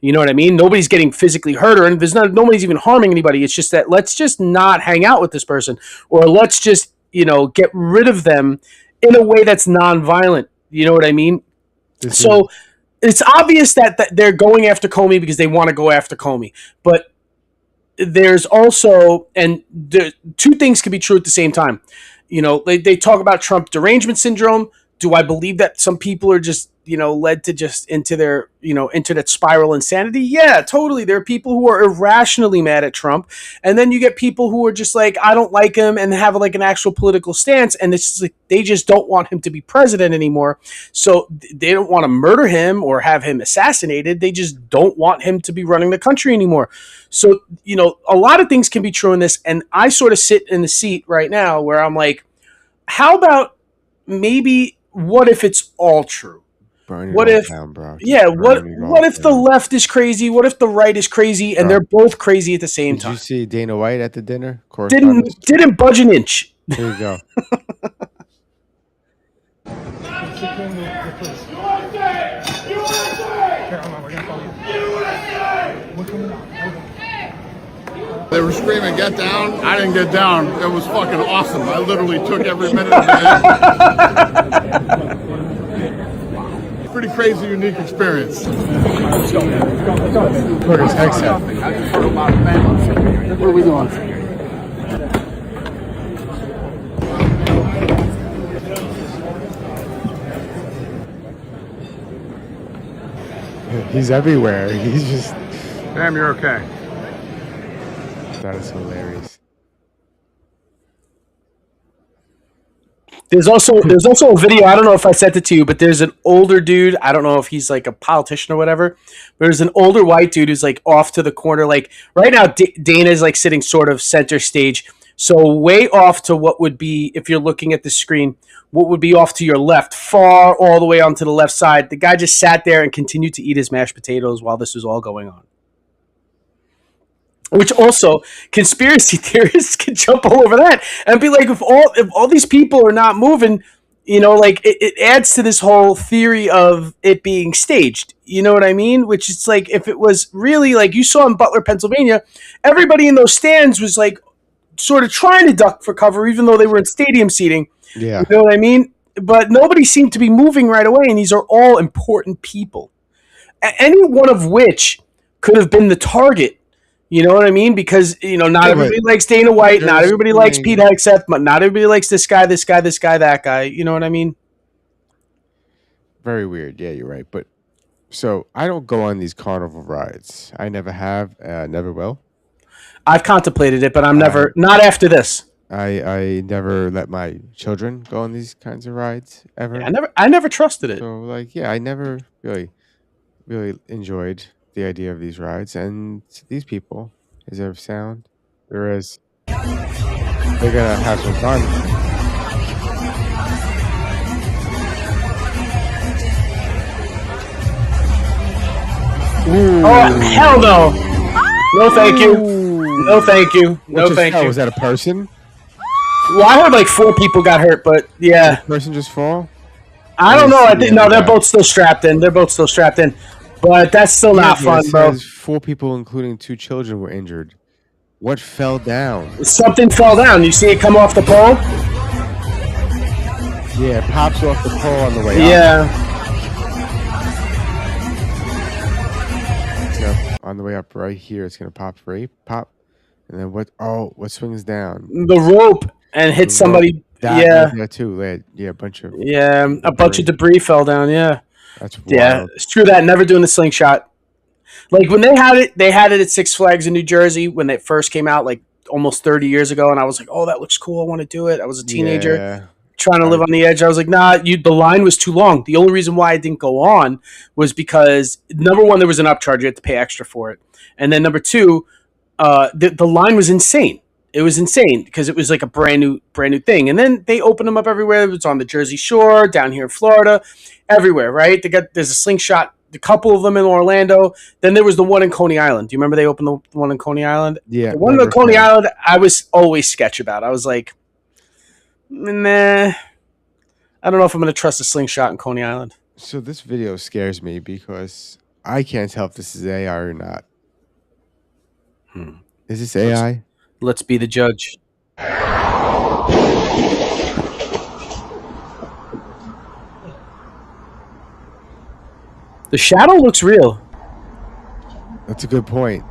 You know what I mean? Nobody's getting physically hurt, or nobody's even harming anybody. It's just that let's just not hang out with this person, or let's just get rid of them in a way that's non-violent. You know what I mean? So it's obvious that they're going after Comey because they want to go after Comey, but there's also, and two things can be true at the same time. They talk about Trump derangement syndrome. Do I believe that some people are just, led to just into their, into that spiral insanity? Yeah, totally. There are people who are irrationally mad at Trump. And then you get people who are just like, I don't like him, and have like an actual political stance. And it's just like, they just don't want him to be president anymore. So they don't want to murder him or have him assassinated. They just don't want him to be running the country anymore. So, a lot of things can be true in this. And I sort of sit in the seat right now where I'm like, how about maybe, what if it's all true? What if, what if the left is crazy? What if the right is crazy, and they're both crazy at the same time? Did you see Dana White at the dinner? Didn't budge an inch. There you go. They were screaming, "Get down!" I didn't get down. It was fucking awesome. I literally took every minute of it. Pretty crazy, unique experience. Let's go. Look, it's headset. What are we doing? He's everywhere. He's just. Damn, you're okay. That is hilarious. There's also a video. I don't know if I sent it to you, but there's an older dude. I don't know if he's like a politician or whatever. But there's an older white dude who's like off to the corner. Like right now, Dana's like sitting sort of center stage. So way off to what would be, if you're looking at the screen, what would be off to your left, far all the way onto the left side. The guy just sat there and continued to eat his mashed potatoes while this was all going on. Which also, conspiracy theorists can jump all over that and be like, if all these people are not moving, like it adds to this whole theory of it being staged. You know what I mean? Which is like, if it was really like you saw in Butler, Pennsylvania, everybody in those stands was like sort of trying to duck for cover, even though they were in stadium seating. Yeah. You know what I mean? But nobody seemed to be moving right away, and these are all important people. Any one of which could have been the target. You know what I mean? Because, not everybody likes Dana White, not everybody likes Pete Hegseth, but not everybody likes this guy, that guy. You know what I mean? Very weird. Yeah, you're right. But so I don't go on these carnival rides. I never have, never will. I've contemplated it, but I'm never, not after this. I never let my children go on these kinds of rides ever. Yeah, I never trusted it. So I never really enjoyed the idea of these rides, and these people is of sound, whereas they're gonna have some fun. Ooh. Oh hell no! No thank you. No thank you. No thank you. Was that a person? Well, I heard like 4 people got hurt, but yeah. Did the person just fall? I don't know. I think no, they're both still strapped in. But that's still not fun, bro. 4 people, including 2 children, were injured. What fell down? Something fell down. You see it come off the pole? Yeah, it pops off the pole on the way up. Yeah. On the way up right here, it's going to pop. And then what? Oh, what swings down? The rope and hit somebody. That too. Yeah, a bunch of debris fell down, yeah. That's wild. Yeah, it's true that. Never doing the slingshot. Like when they had it at Six Flags in New Jersey when it first came out, like almost 30 years ago, and I was like, oh, that looks cool. I want to do it. I was a teenager trying to live on the edge. I was like, nah, the line was too long. The only reason why I didn't go on was because, number one, there was an upcharge. You had to pay extra for it. And then number two, the line was insane. It was insane because it was like a brand new thing. And then they opened them up everywhere. It's on the Jersey Shore, down here in Florida, everywhere, right? There's a slingshot, a couple of them in Orlando. Then there was the one in Coney Island. Do you remember they opened the one in Coney Island? Yeah. The one in Coney Island, I was always sketch about. I was like, nah, I don't know if I'm going to trust a slingshot in Coney Island. So this video scares me because I can't tell if this is AI or not. Is this AI? Let's be the judge. The shadow looks real. That's a good point.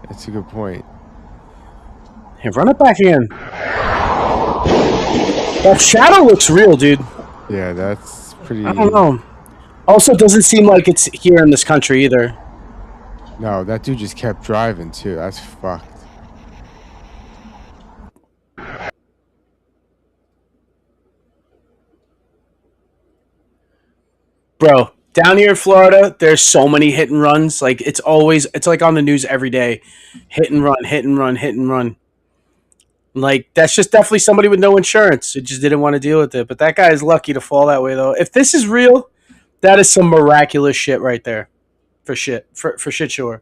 That's a good point. Hey, run it back again. That shadow looks real, dude. Yeah, that's pretty... I don't know. Also, doesn't seem like it's here in this country either. No, that dude just kept driving, too. That's fucked. Bro, down here in Florida, there's so many hit and runs. Like, it's like on the news every day. Hit and run, hit and run, hit and run. Like, that's just definitely somebody with no insurance. It just didn't want to deal with it. But that guy is lucky to fall that way, though. If this is real, that is some miraculous shit right there. For shit sure.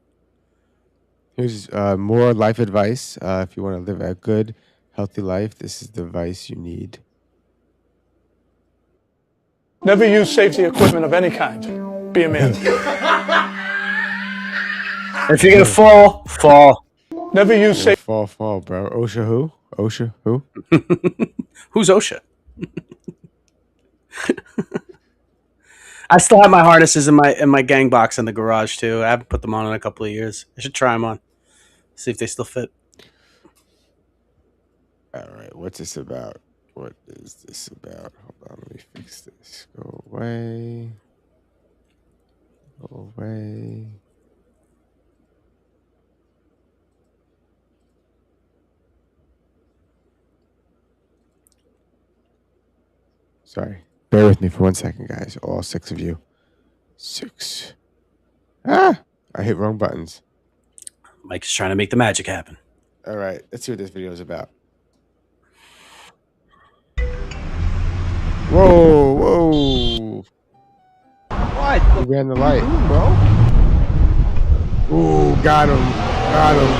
Here's more life advice. If you want to live a good, healthy life, this is the advice you need. Never use safety equipment of any kind. Be a man. If you're going to fall, fall. Never use safety. Fall, bro. OSHA who? OSHA who? Who's OSHA? I still have my harnesses in my gang box in the garage too. I haven't put them on in a couple of years. I should try them on. See if they still fit. All right, what's this about? What is this about? Hold on, let me fix this. Go away. Go away. Sorry. Bear with me for 1 second, guys. All 6 of you. 6. Ah! I hit wrong buttons. Mike's trying to make the magic happen. All right, let's see what this video is about. Whoa, whoa. What? He ran the light, bro. Ooh, got him. Got him.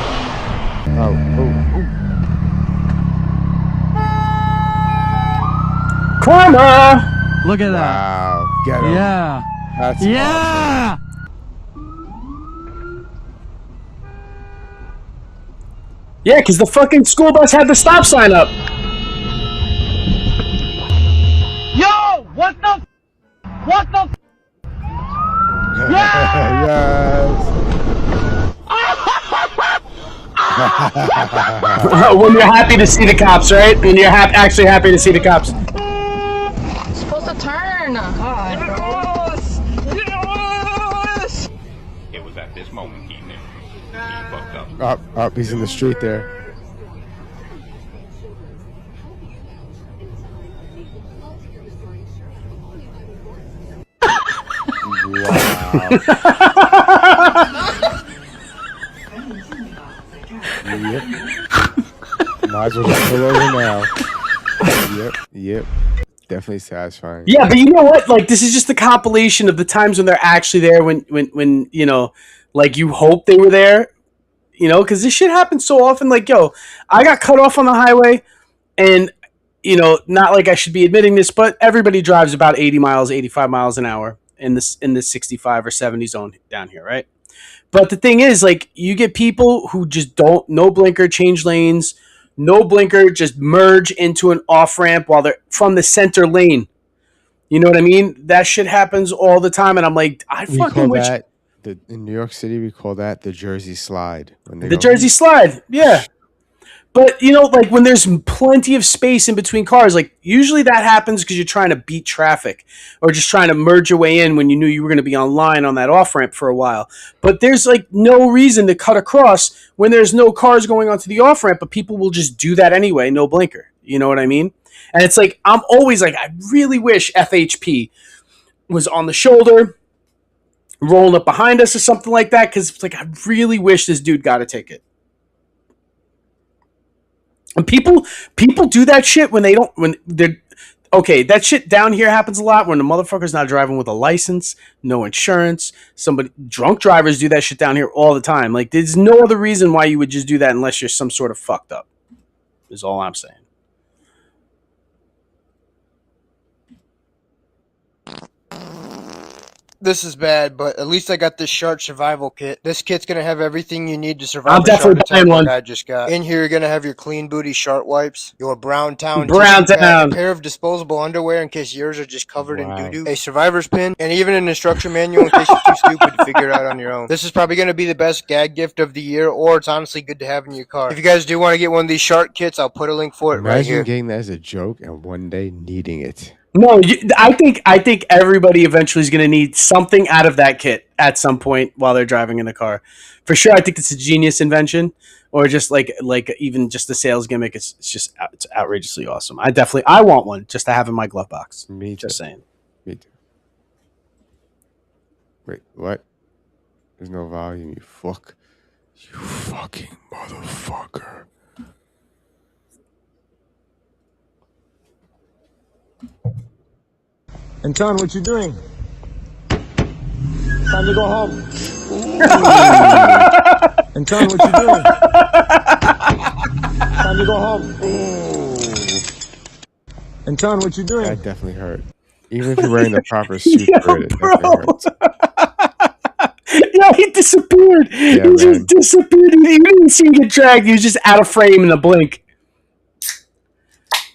Oh. Karma! Look at that. Wow. Get him. Yeah. That's yeah. Awesome. Yeah, because the fucking school bus had the stop sign up. Yo! What the? Yes. When you're happy to see the cops, right? When you're actually happy to see the cops. It's supposed to turn. God. Yes! It was at this moment he knew. He fucked up. Up, he's in the street there. Wow. Yep. Might as well just pull over now. Yep. Definitely satisfying. Yeah, but you know what? Like, this is just a compilation of the times when they're actually there when you know, like, you hope they were there. You know, because this shit happens so often. Like, yo, I got cut off on the highway, and, you know, not like I should be admitting this, but everybody drives about 80 miles, 85 miles an hour in the 65 or 70 zone down here, right? But the thing is, like, you get people who just don't, no blinker, change lanes, no blinker, just merge into an off-ramp while they're from the center lane. You know what I mean? That shit happens all the time, and I'm like, I fucking wish... In New York City, we call that the Jersey Slide. The Jersey Slide, yeah. But, you know, like, when there's plenty of space in between cars, like, usually that happens because you're trying to beat traffic or just trying to merge your way in when you knew you were going to be online on that off-ramp for a while. But there's, like, no reason to cut across when there's no cars going onto the off-ramp, but people will just do that anyway, no blinker. You know what I mean? And it's like, I'm always like, I really wish FHP was on the shoulder, rolling up behind us or something like that, because, like, I really wish this dude got a ticket. And people do that shit when they're okay. That shit down here happens a lot when the motherfucker's not driving with a license, no insurance. Drunk drivers do that shit down here all the time. Like, there's no other reason why you would just do that unless you're some sort of fucked up. Is all I'm saying. This is bad, but at least I got this shark survival kit. This kit's gonna have everything you need to survive I'm the shark definitely attack buying one. like I just got. In here, you're gonna have your clean booty shark wipes, your Brown Town Brown tissue pad, Town. a pair of disposable underwear in case yours are just covered in doo-doo, a survivor's pin, and even an instruction manual in case you're too stupid to figure it out on your own. This is probably gonna be the best gag gift of the year, or it's honestly good to have in your car. If you guys do want to get one of these shark kits, I'll put a link for it right here. Imagine getting that as a joke and one day needing it. No, I think everybody eventually is going to need something out of that kit at some point while they're driving in the car. For sure, I think it's a genius invention, or just like even just the sales gimmick. It's outrageously awesome. I want one just to have in my glove box. Me too. Just saying. Me too. Wait, what? There's no volume. You fuck. You fucking motherfucker. Anton, what you doing? Time to go home. Anton, what you doing? Time to go home. Anton, what you doing? That definitely hurt. Even if you're wearing the proper suit for it, it definitely hurts. Yeah, he disappeared. Yeah, he just disappeared. You didn't see him get dragged. He was just out of frame in a blink.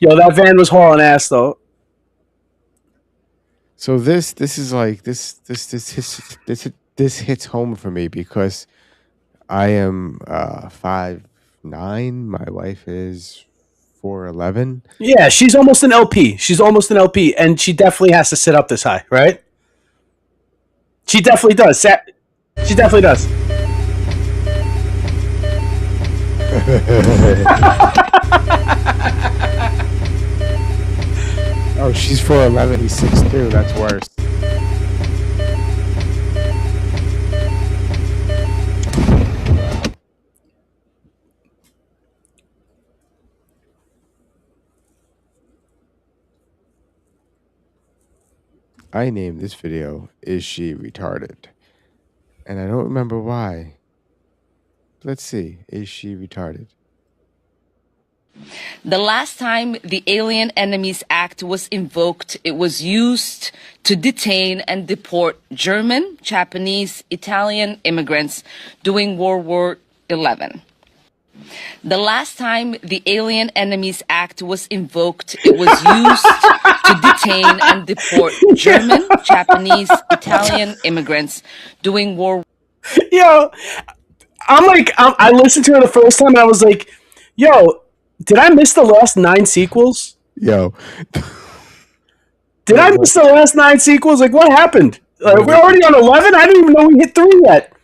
Yo, that van was hauling ass though. So this is like this hits home for me because I am 5'9". My wife is 4'11". Yeah, she's almost an LP. And she definitely has to sit up this high, right? She definitely does. She definitely does. Oh, she's 4'11". He's 6'2". That's worse. I named this video, Is She Retarded? And I don't remember why. Let's see. Is she retarded? The last time the Alien Enemies Act was invoked, it was used to detain and deport German, Japanese, Italian immigrants during World War XI. The last time the Alien Enemies Act was invoked, it was used to detain and deport German, Japanese, Italian immigrants during World War. Yo, I listened to it the first time and I was like, yo, did I miss the last 9 sequels? Yo. Did I miss the last 9 sequels? Like, what happened? We're already on 11? I didn't even know we hit 3 yet.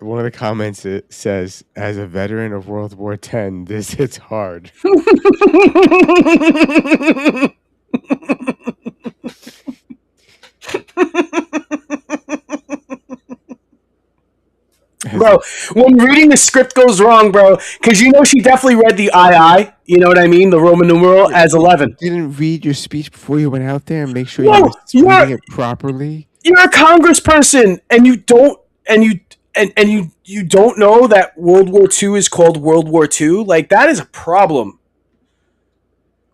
One of the comments it says, as a veteran of World War X, this hits hard. Bro, when reading the script goes wrong, bro, because you know she definitely read the II, you know what I mean, the Roman numeral, as 11. You didn't read your speech before you went out there and make sure you were reading it properly? You're a congressperson, and you don't you don't know that World War II is called World War II? Like, that is a problem.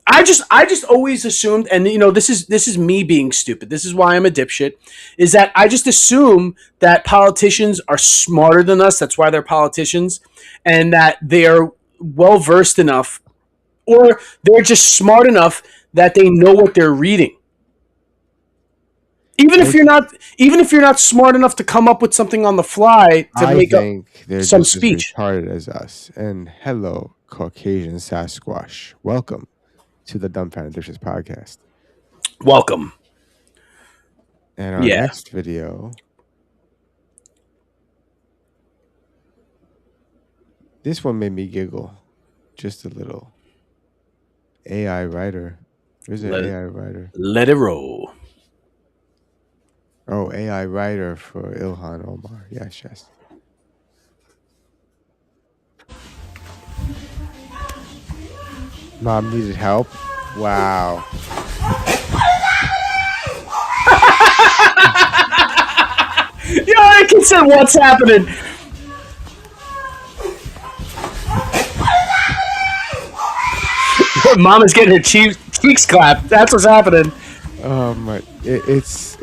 I just always assumed, and you know, this is me being stupid. This is why I'm a dipshit. Is that I just assume that politicians are smarter than us. That's why they're politicians, and that they are well versed enough, or they're just smart enough that they know what they're reading. Even if you're not smart enough to come up with something on the fly to make up some speech. As retarded as us. And hello, Caucasian Sasquatch. Welcome to the Dumb Foundation podcast. Welcome. And our next video, this one made me giggle just a little. AI writer. Where's the AI writer? Let it roll. Oh, AI writer for Ilhan Omar. Yes. Mom needed help. Wow. Yo, that kid said, "What's happening?" Mama's getting her cheeks clapped. That's what's happening. Oh my! It's.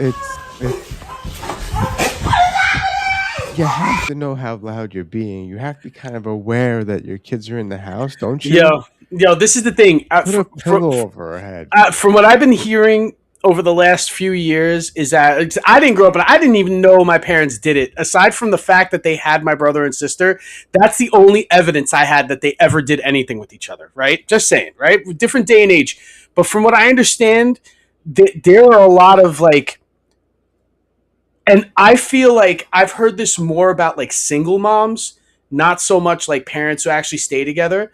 You have to know how loud you're being. You have to be kind of aware that your kids are in the house, don't you? Yo, this is the thing. Put a pillow over her head. From what I've been hearing over the last few years is that I didn't grow up, and I didn't even know my parents did it. Aside from the fact that they had my brother and sister, that's the only evidence I had that they ever did anything with each other, right? Just saying, right? Different day and age. But from what I understand, there are a lot of like, and I feel like I've heard this more about like single moms, not so much like parents who actually stay together.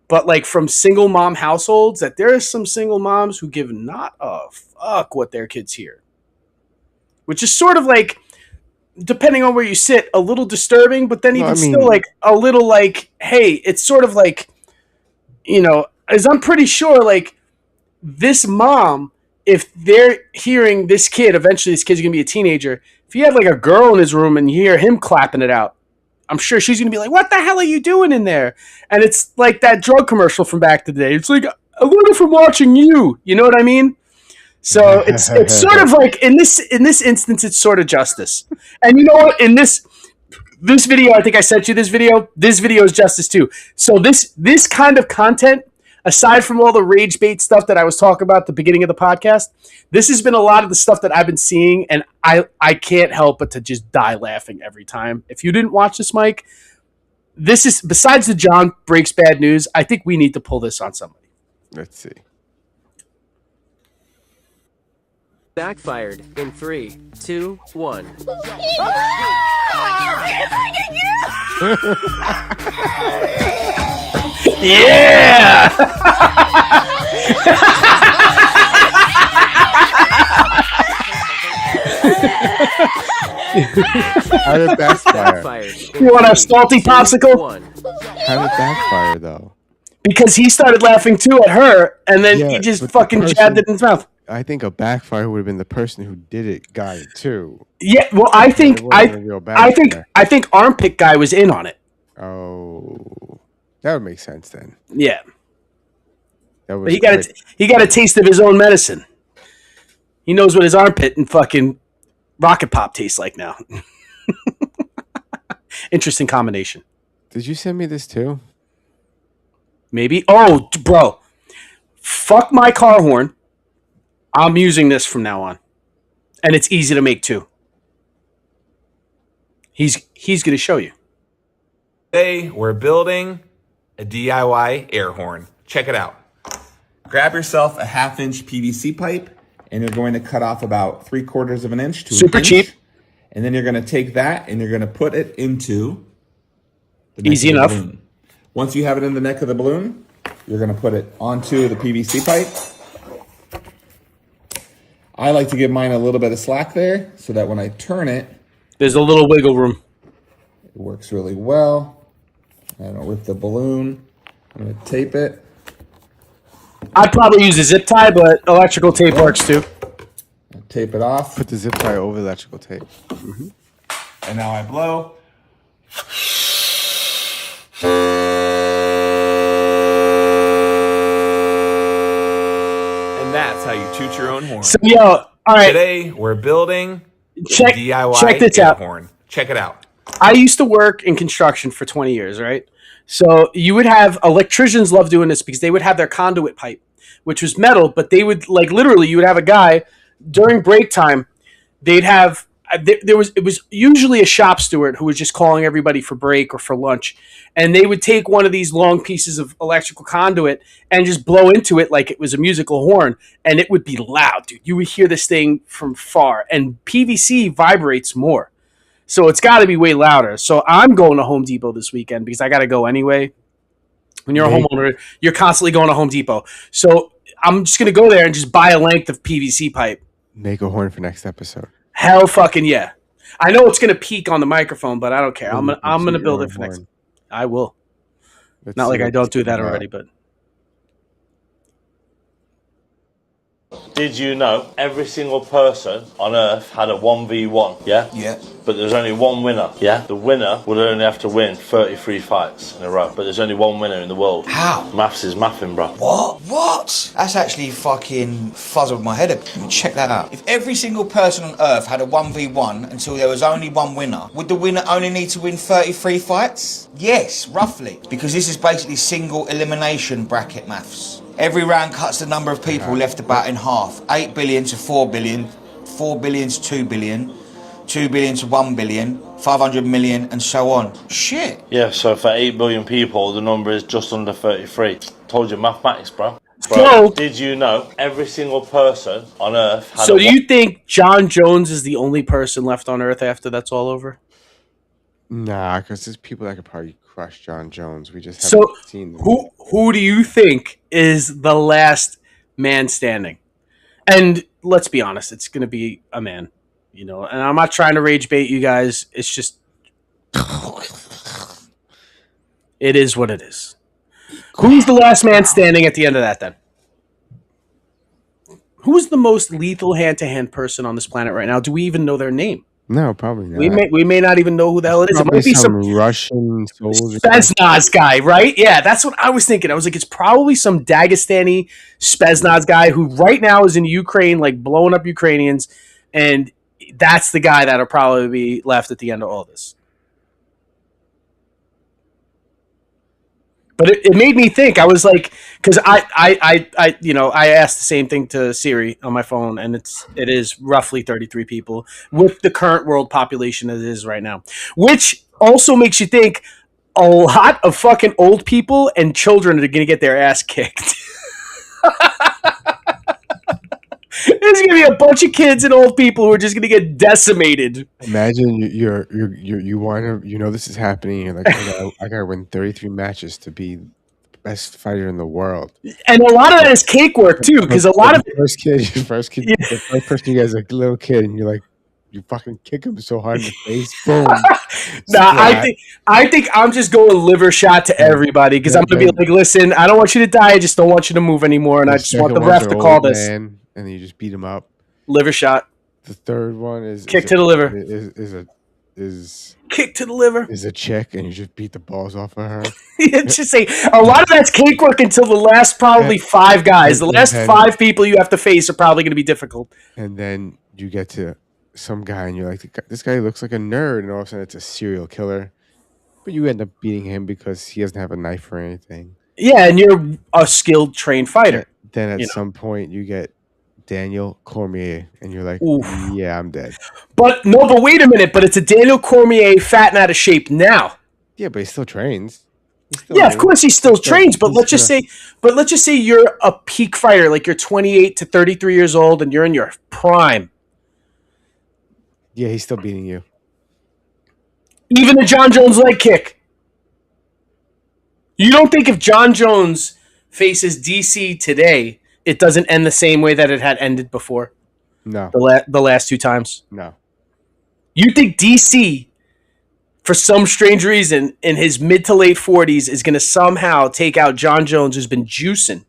But like from single mom households, that there are some single moms who give not a fuck what their kids hear, which is sort of like, depending on where you sit, a little disturbing. But then still like a little like, hey, it's sort of like, as I'm pretty sure like this mom, if they're hearing this kid, eventually this kid's gonna be a teenager. If you have like a girl in his room and you hear him clapping it out, I'm sure she's going to be like, what the hell are you doing in there? And it's like that drug commercial from back in the day. It's like, I learned it from watching you. You know what I mean? So it's sort of like, in this instance, it's sort of justice. And you know what? In this video, I think I sent you this video is justice too. So this kind of content, aside from all the rage bait stuff that I was talking about at the beginning of the podcast, this has been a lot of the stuff that I've been seeing, and I can't help but to just die laughing every time. If you didn't watch this, Mike, this is, besides the John breaks bad news, I think we need to pull this on somebody. Let's see. Backfired in 3, 2, 1. Yeah! How did it backfire? You want a salty popsicle? How did it backfire though? Because he started laughing too at her, and then he just fucking jabbed it in his mouth. I think a backfire would have been the person who did it got it too. Yeah, well, I think Armpit Guy was in on it. Oh, that would make sense then. Yeah, that but he got a taste of his own medicine. He knows what his armpit and fucking Rocket Pop tastes like now. Interesting combination. Did you send me this too? Maybe. Oh, bro, fuck my car horn. I'm using this from now on, and it's easy to make too. He's going to show you. Today we're building a DIY air horn. Check it out. Grab yourself a 1/2-inch PVC pipe, and you're going to cut off about 3/4 of an inch to super cheap. And then you're going to take that and you're going to put it into the neck easy of the enough. balloon. Once you have it in the neck of the balloon, you're going to put it onto the PVC pipe. I like to give mine a little bit of slack there so that when I turn it, there's a little wiggle room. It works really well. I don't know, with the balloon, I'm going to tape it. I'd probably use a zip tie, but electrical tape works too. Tape it off. Put the zip tie over the electrical tape. Mm-hmm. And now I blow. And that's how you toot your own horn. So, yo, all right. Today we're building check DIY this air out. horn. Check it out. I used to work in construction for 20 years, right? So you would have electricians love doing this because they would have their conduit pipe, which was metal, but they would like literally you would have a guy during break time. They'd have it was usually a shop steward who was just calling everybody for break or for lunch, and they would take one of these long pieces of electrical conduit and just blow into it like it was a musical horn, and it would be loud, dude. You would hear this thing from far, and PVC vibrates more. So it's got to be way louder. So I'm going to Home Depot this weekend because I got to go anyway. When you're a homeowner, you're constantly going to Home Depot. So I'm just going to go there and just buy a length of PVC pipe. Make a horn for next episode. Hell fucking yeah. I know it's going to peak on the microphone, but I don't care. I'm going to build it for next. I will. Not like I don't do that already, but. did you know every single person on Earth had a 1v1, yeah? Yeah. But there's only one winner, yeah? The winner would only have to win 33 fights in a row, but there's only one winner in the world. How? Maths is mathing, bro. What? That's actually fucking fuzzled my head. Check that out. If every single person on Earth had a 1v1 until there was only one winner, would the winner only need to win 33 fights? Yes, roughly. Because this is basically single elimination bracket maths. Every round cuts the number of people left about in half. 8 billion to 4 billion, 4 billion to 2 billion, 2 billion to 1 billion, 500 million, and so on. Shit. Yeah, so for 8 billion people, the number is just under 33. Told you mathematics, bro. So, did you know every single person on Earth had So do you think John Jones is the only person left on Earth after that's all over? Nah, because there's people that could probably crush John Jones. We just haven't seen them. Who do you think is the last man standing? And let's be honest, it's going to be a man. You know, and I'm not trying to rage bait you guys. It's just, it is what it is. Who's the last man standing at the end of that then? Who's the most lethal hand-to-hand person on this planet right now? Do we even know their name? No, probably not. We may not even know who the hell it is. It might be some Russian soldier. Spetsnaz guy, right? Yeah, that's what I was thinking. I was like, it's probably some Dagestani Spetsnaz guy who right now is in Ukraine, like blowing up Ukrainians, and that's the guy that'll probably be left at the end of all this. But it made me think. I was like, because I asked the same thing to Siri on my phone, and it is roughly 33 people with the current world population as it is right now, which also makes you think a lot of fucking old people and children are going to get their ass kicked. There's gonna be a bunch of kids and old people who are just gonna get decimated. Imagine you want to, this is happening. You're like, I gotta win 33 matches to be the best fighter in the world. And a lot of that is cake work too, because a lot of the first kid, the first person you guys like little kid, and you're like, you fucking kick him so hard in the face, boom. I think I'm just going liver shot to everybody because I'm gonna be like, listen, I don't want you to die, I just don't want you to move anymore, and I just want the ref to call this. And then you just beat him up. Liver shot. The third one is kick to the liver. Is kick to the liver. Is a chick, and you just beat the balls off of her. Just say a lot of that's cake work until the last probably 5 guys. The last 5 people you have to face are probably going to be difficult. And then you get to some guy, and you're like, this guy looks like a nerd, and all of a sudden it's a serial killer. But you end up beating him because he doesn't have a knife or anything. Yeah, and you're a skilled, trained fighter. Then at some point you get Daniel Cormier, and you're like, yeah, I'm dead. But wait a minute. But it's a Daniel Cormier fat and out of shape now. Yeah, but he still trains. Of course he still trains. But let's just say you're a peak fighter, like you're 28 to 33 years old, and you're in your prime. Yeah, he's still beating you. Even a John Jones leg kick. You don't think if John Jones faces DC today, it doesn't end the same way that it had ended before? No. The last 2 times? No. You think DC, for some strange reason, in his mid to late 40s, is going to somehow take out John Jones, who's been juicing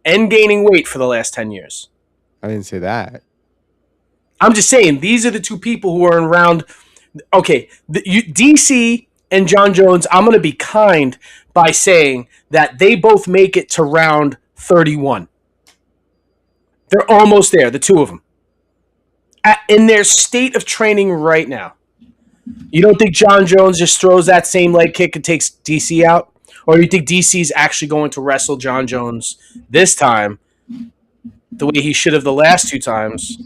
and gaining weight for the last 10 years? I didn't say that. I'm just saying, these are the 2 people who are around. Okay, DC and John Jones, I'm going to be kind by saying that they both make it to round 31. They're almost there, the 2 of them. In their state of training right now. You don't think John Jones just throws that same leg kick and takes DC out? Or do you think DC's actually going to wrestle John Jones this time the way he should have the last 2 times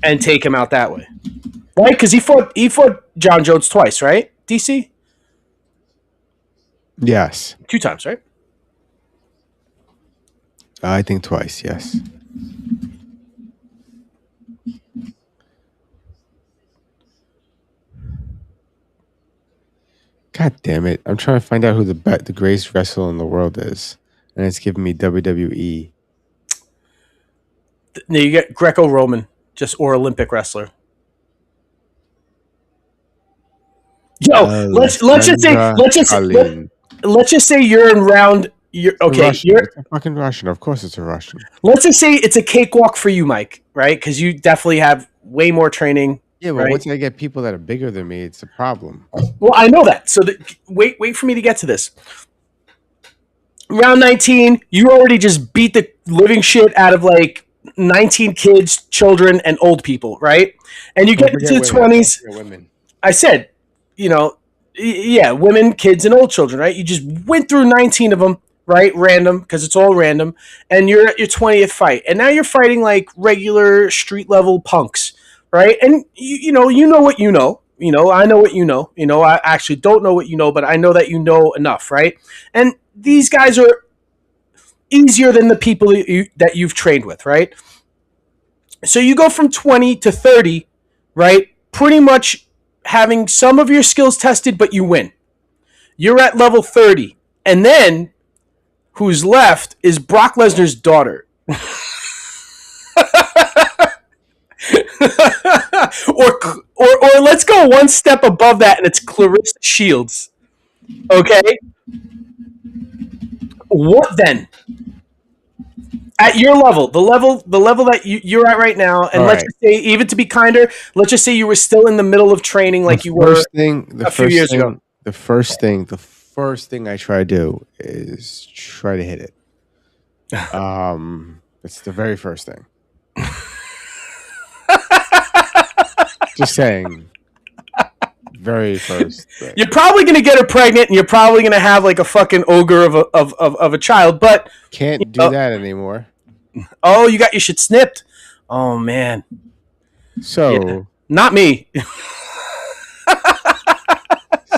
and take him out that way? Right? Because he fought John Jones twice, right? DC? Yes. 2 times, right? I think twice, yes. God damn it. I'm trying to find out who the greatest wrestler in the world is. And it's giving me WWE. No, you get Greco-Roman, or Olympic wrestler. Yo, let's just say you're in round You're It's a okay. Russian. It's a fucking Russian. Of course, it's a Russian. Let's just say it's a cakewalk for you, Mike, right? Because you definitely have way more training. Yeah, but right? once I get people that are bigger than me, it's a problem. Well, I know that. So wait for me to get to this. Round 19, you already just beat the living shit out of like 19 kids, children, and old people, right? And you get into the 20s. Women. I said, yeah, women, kids, and old children, right? You just went through 19 of them, right? Random, because it's all random. And you're at your 20th fight. And now you're fighting like regular street level punks, right? And you know what you know. I know what you know. I actually don't know what you know, but I know that you know enough, right? And these guys are easier than the people that you've trained with, right? So you go from 20 to 30, right? Pretty much having some of your skills tested, but you win. You're at level 30. And then who's left is Brock Lesnar's daughter. or let's go one step above that, and it's Clarissa Shields. Okay? What then? At your level, the level that you're at right now, and let's just say, even to be kinder, let's just say you were still in the middle of training like you were a few years ago. The first thing I try to do is try to hit it. It's the very first thing. Just saying. Very first thing. You're probably going to get her pregnant, and you're probably going to have like a fucking ogre of a child, but can't do that anymore. Oh, you got your shit snipped. Oh man. So yeah. Not me.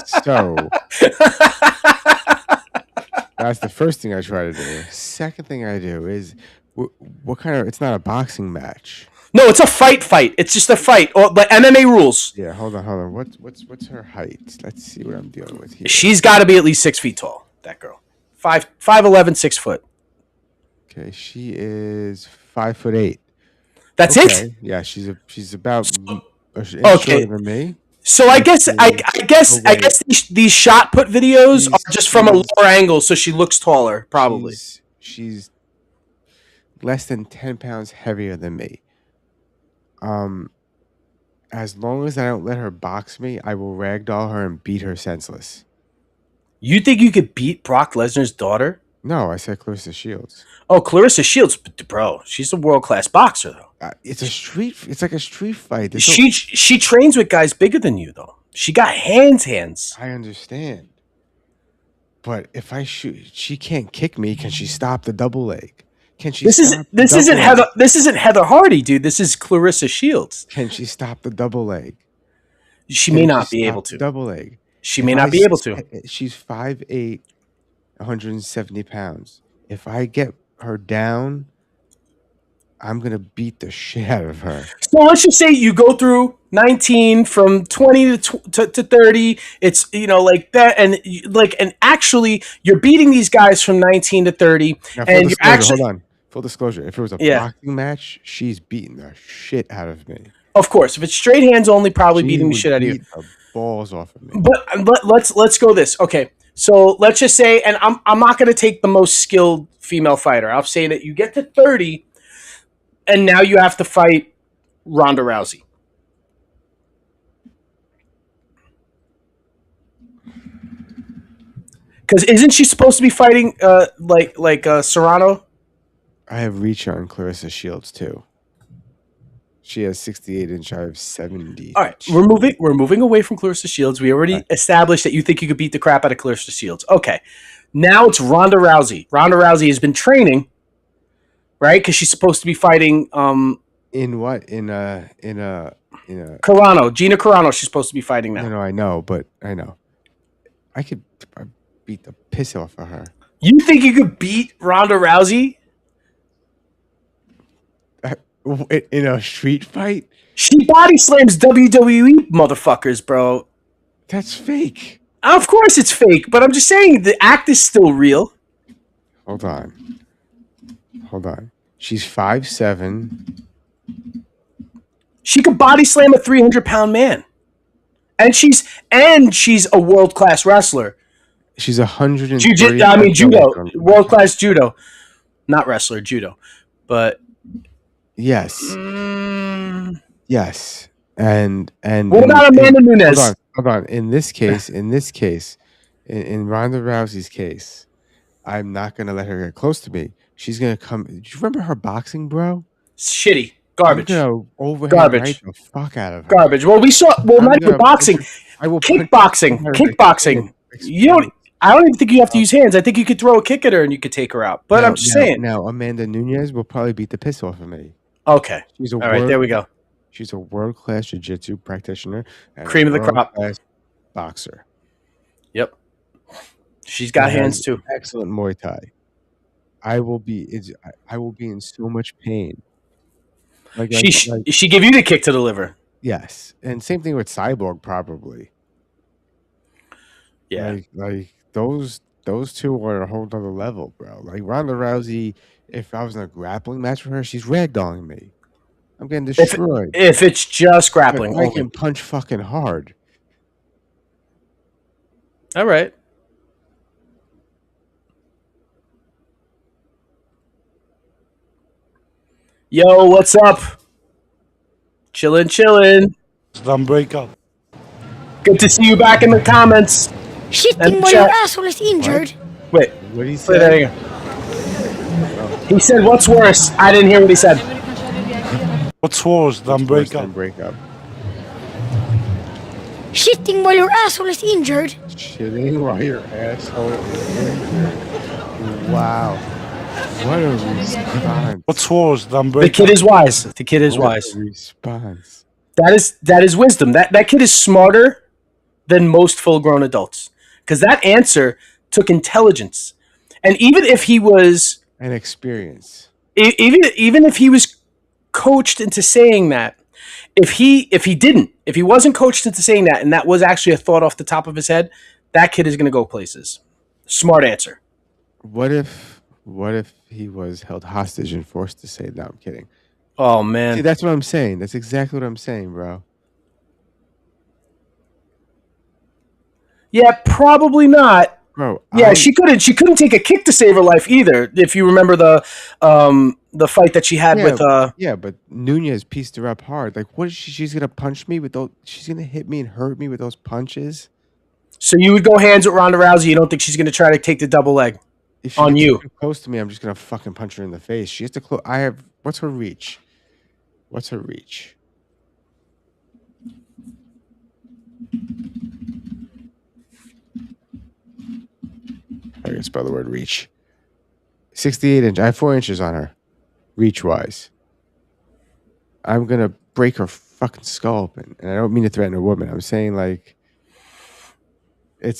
So that's the first thing I try to do. Second thing I do is what kind of? It's not a boxing match. No, it's a fight. It's just a fight. But MMA rules. Yeah, hold on. What's her height? Let's see what I'm dealing with here. She's got to be at least 6 feet tall. That girl, 5'11", 6 foot. Okay, she is 5'8". That's it. Yeah, she's about shorter than me. So I guess these shot put videos are just from a lower angle, so she looks taller. Probably. She's less than 10 pounds heavier than me. As long as I don't let her box me, I will ragdoll her and beat her senseless. You think you could beat Brock Lesnar's daughter? No, I said Clarissa Shields. Oh, Clarissa Shields, bro, she's a world-class boxer, though. It's like a street fight. She trains with guys bigger than you, though. She got hands. I understand, but if I shoot, she can't kick me. Can she stop the double leg? Can she? This isn't Heather Hardy, dude. This is Clarissa Shields. Can she stop the double leg? She may not be able to. Double leg. She may not be able to. She's 5'8", 170 pounds. If I get her down, I'm going to beat the shit out of her. So let's just say you go through 19 from 20 to 30. It's, like that. And actually you're beating these guys from 19 to 30. Now, and you're actually, hold on. Full disclosure. If it was a boxing match, she's beating the shit out of me. Of course. If it's straight hands only, probably beating the shit out of you. The balls off of me. But let's go this. Okay. So let's just say, and I'm not going to take the most skilled female fighter. I'll say that you get to 30, and now you have to fight Ronda Rousey. Because isn't she supposed to be fighting like Serrano? I have reach on Clarissa Shields too. She has 68 inch. I have 70. All right, we're moving away from Clarissa Shields. We already established that you think you could beat the crap out of Clarissa Shields. Okay, now it's Ronda Rousey. Ronda Rousey has been training, right? Because she's supposed to be fighting. In what? In a Carano, Gina Carano. She's supposed to be fighting now. No, I know. I could beat the piss off of her. You think you could beat Ronda Rousey? In a street fight? She body slams WWE motherfuckers, bro. That's fake. Of course it's fake, but I'm just saying the act is still real. Hold on. She's 5'7". She could body slam a 300-pound man. And she's a world-class wrestler. She's 130. Judo, world class judo, not wrestler, judo, but yes, yes, and what about Amanda Nunes? Hold on. In this case, in Ronda Rousey's case, I'm not gonna let her get close to me. She's gonna come. Do you remember her boxing, bro? Shitty, garbage, garbage, right the fuck out of her. Garbage. Well, we saw. Well, not even boxing. Kickboxing. You don't. I don't even think you have to use hands. I think you could throw a kick at her and you could take her out. But I'm just saying. Now, Amanda Nunes will probably beat the piss off of me. Okay. All right, there we go. She's a world-class jiu-jitsu practitioner. And cream of the crop. Boxer. Yep. She's got hands too. Excellent Muay Thai. I will be in so much pain. She give you the kick to the liver. Yes. And same thing with Cyborg, probably. Yeah. Like those two are a whole other level, bro. Like Ronda Rousey, if I was in a grappling match with her, she's ragdolling me. I'm getting destroyed. If it's just grappling, I can punch fucking hard. All right. Yo, what's up? Chillin'. Then break up. Good to see you back in the comments. Shitting while your asshole is injured. Wait, what did he say? He said, "What's worse?" I didn't hear what he said. What's worse than break up? Shitting while your asshole is injured. Shitting while your asshole is injured. Wow. What a response. What's worse than break up? The kid is wise. The kid is wise. Response. That is wisdom. That kid is smarter than most full-grown adults. Because that answer took intelligence. And even if he was... an experience. Even if he was coached into saying that, if he wasn't coached into saying that, and that was actually a thought off the top of his head, that kid is going to go places. Smart answer. What if he was held hostage and forced to say, no, I'm kidding. Oh, man. See, that's what I'm saying. That's exactly what I'm saying, bro. Yeah, probably not. Bro, yeah, she couldn't take a kick to save her life either. If you remember the fight that she had with yeah, but Nunez pieced her up hard. Like, what is she? She's gonna punch me with those. She's gonna hit me and hurt me with those punches. So you would go hands with Ronda Rousey. You don't think she's gonna try to take the double leg on you? Close to me, I'm just gonna fucking punch her in the face. She has to close. What's her reach? What's her reach? I can spell the word reach. 68 inch. I have 4 inches on her, reach wise. I'm gonna break her fucking skull open, and I don't mean to threaten a woman. I'm saying like, I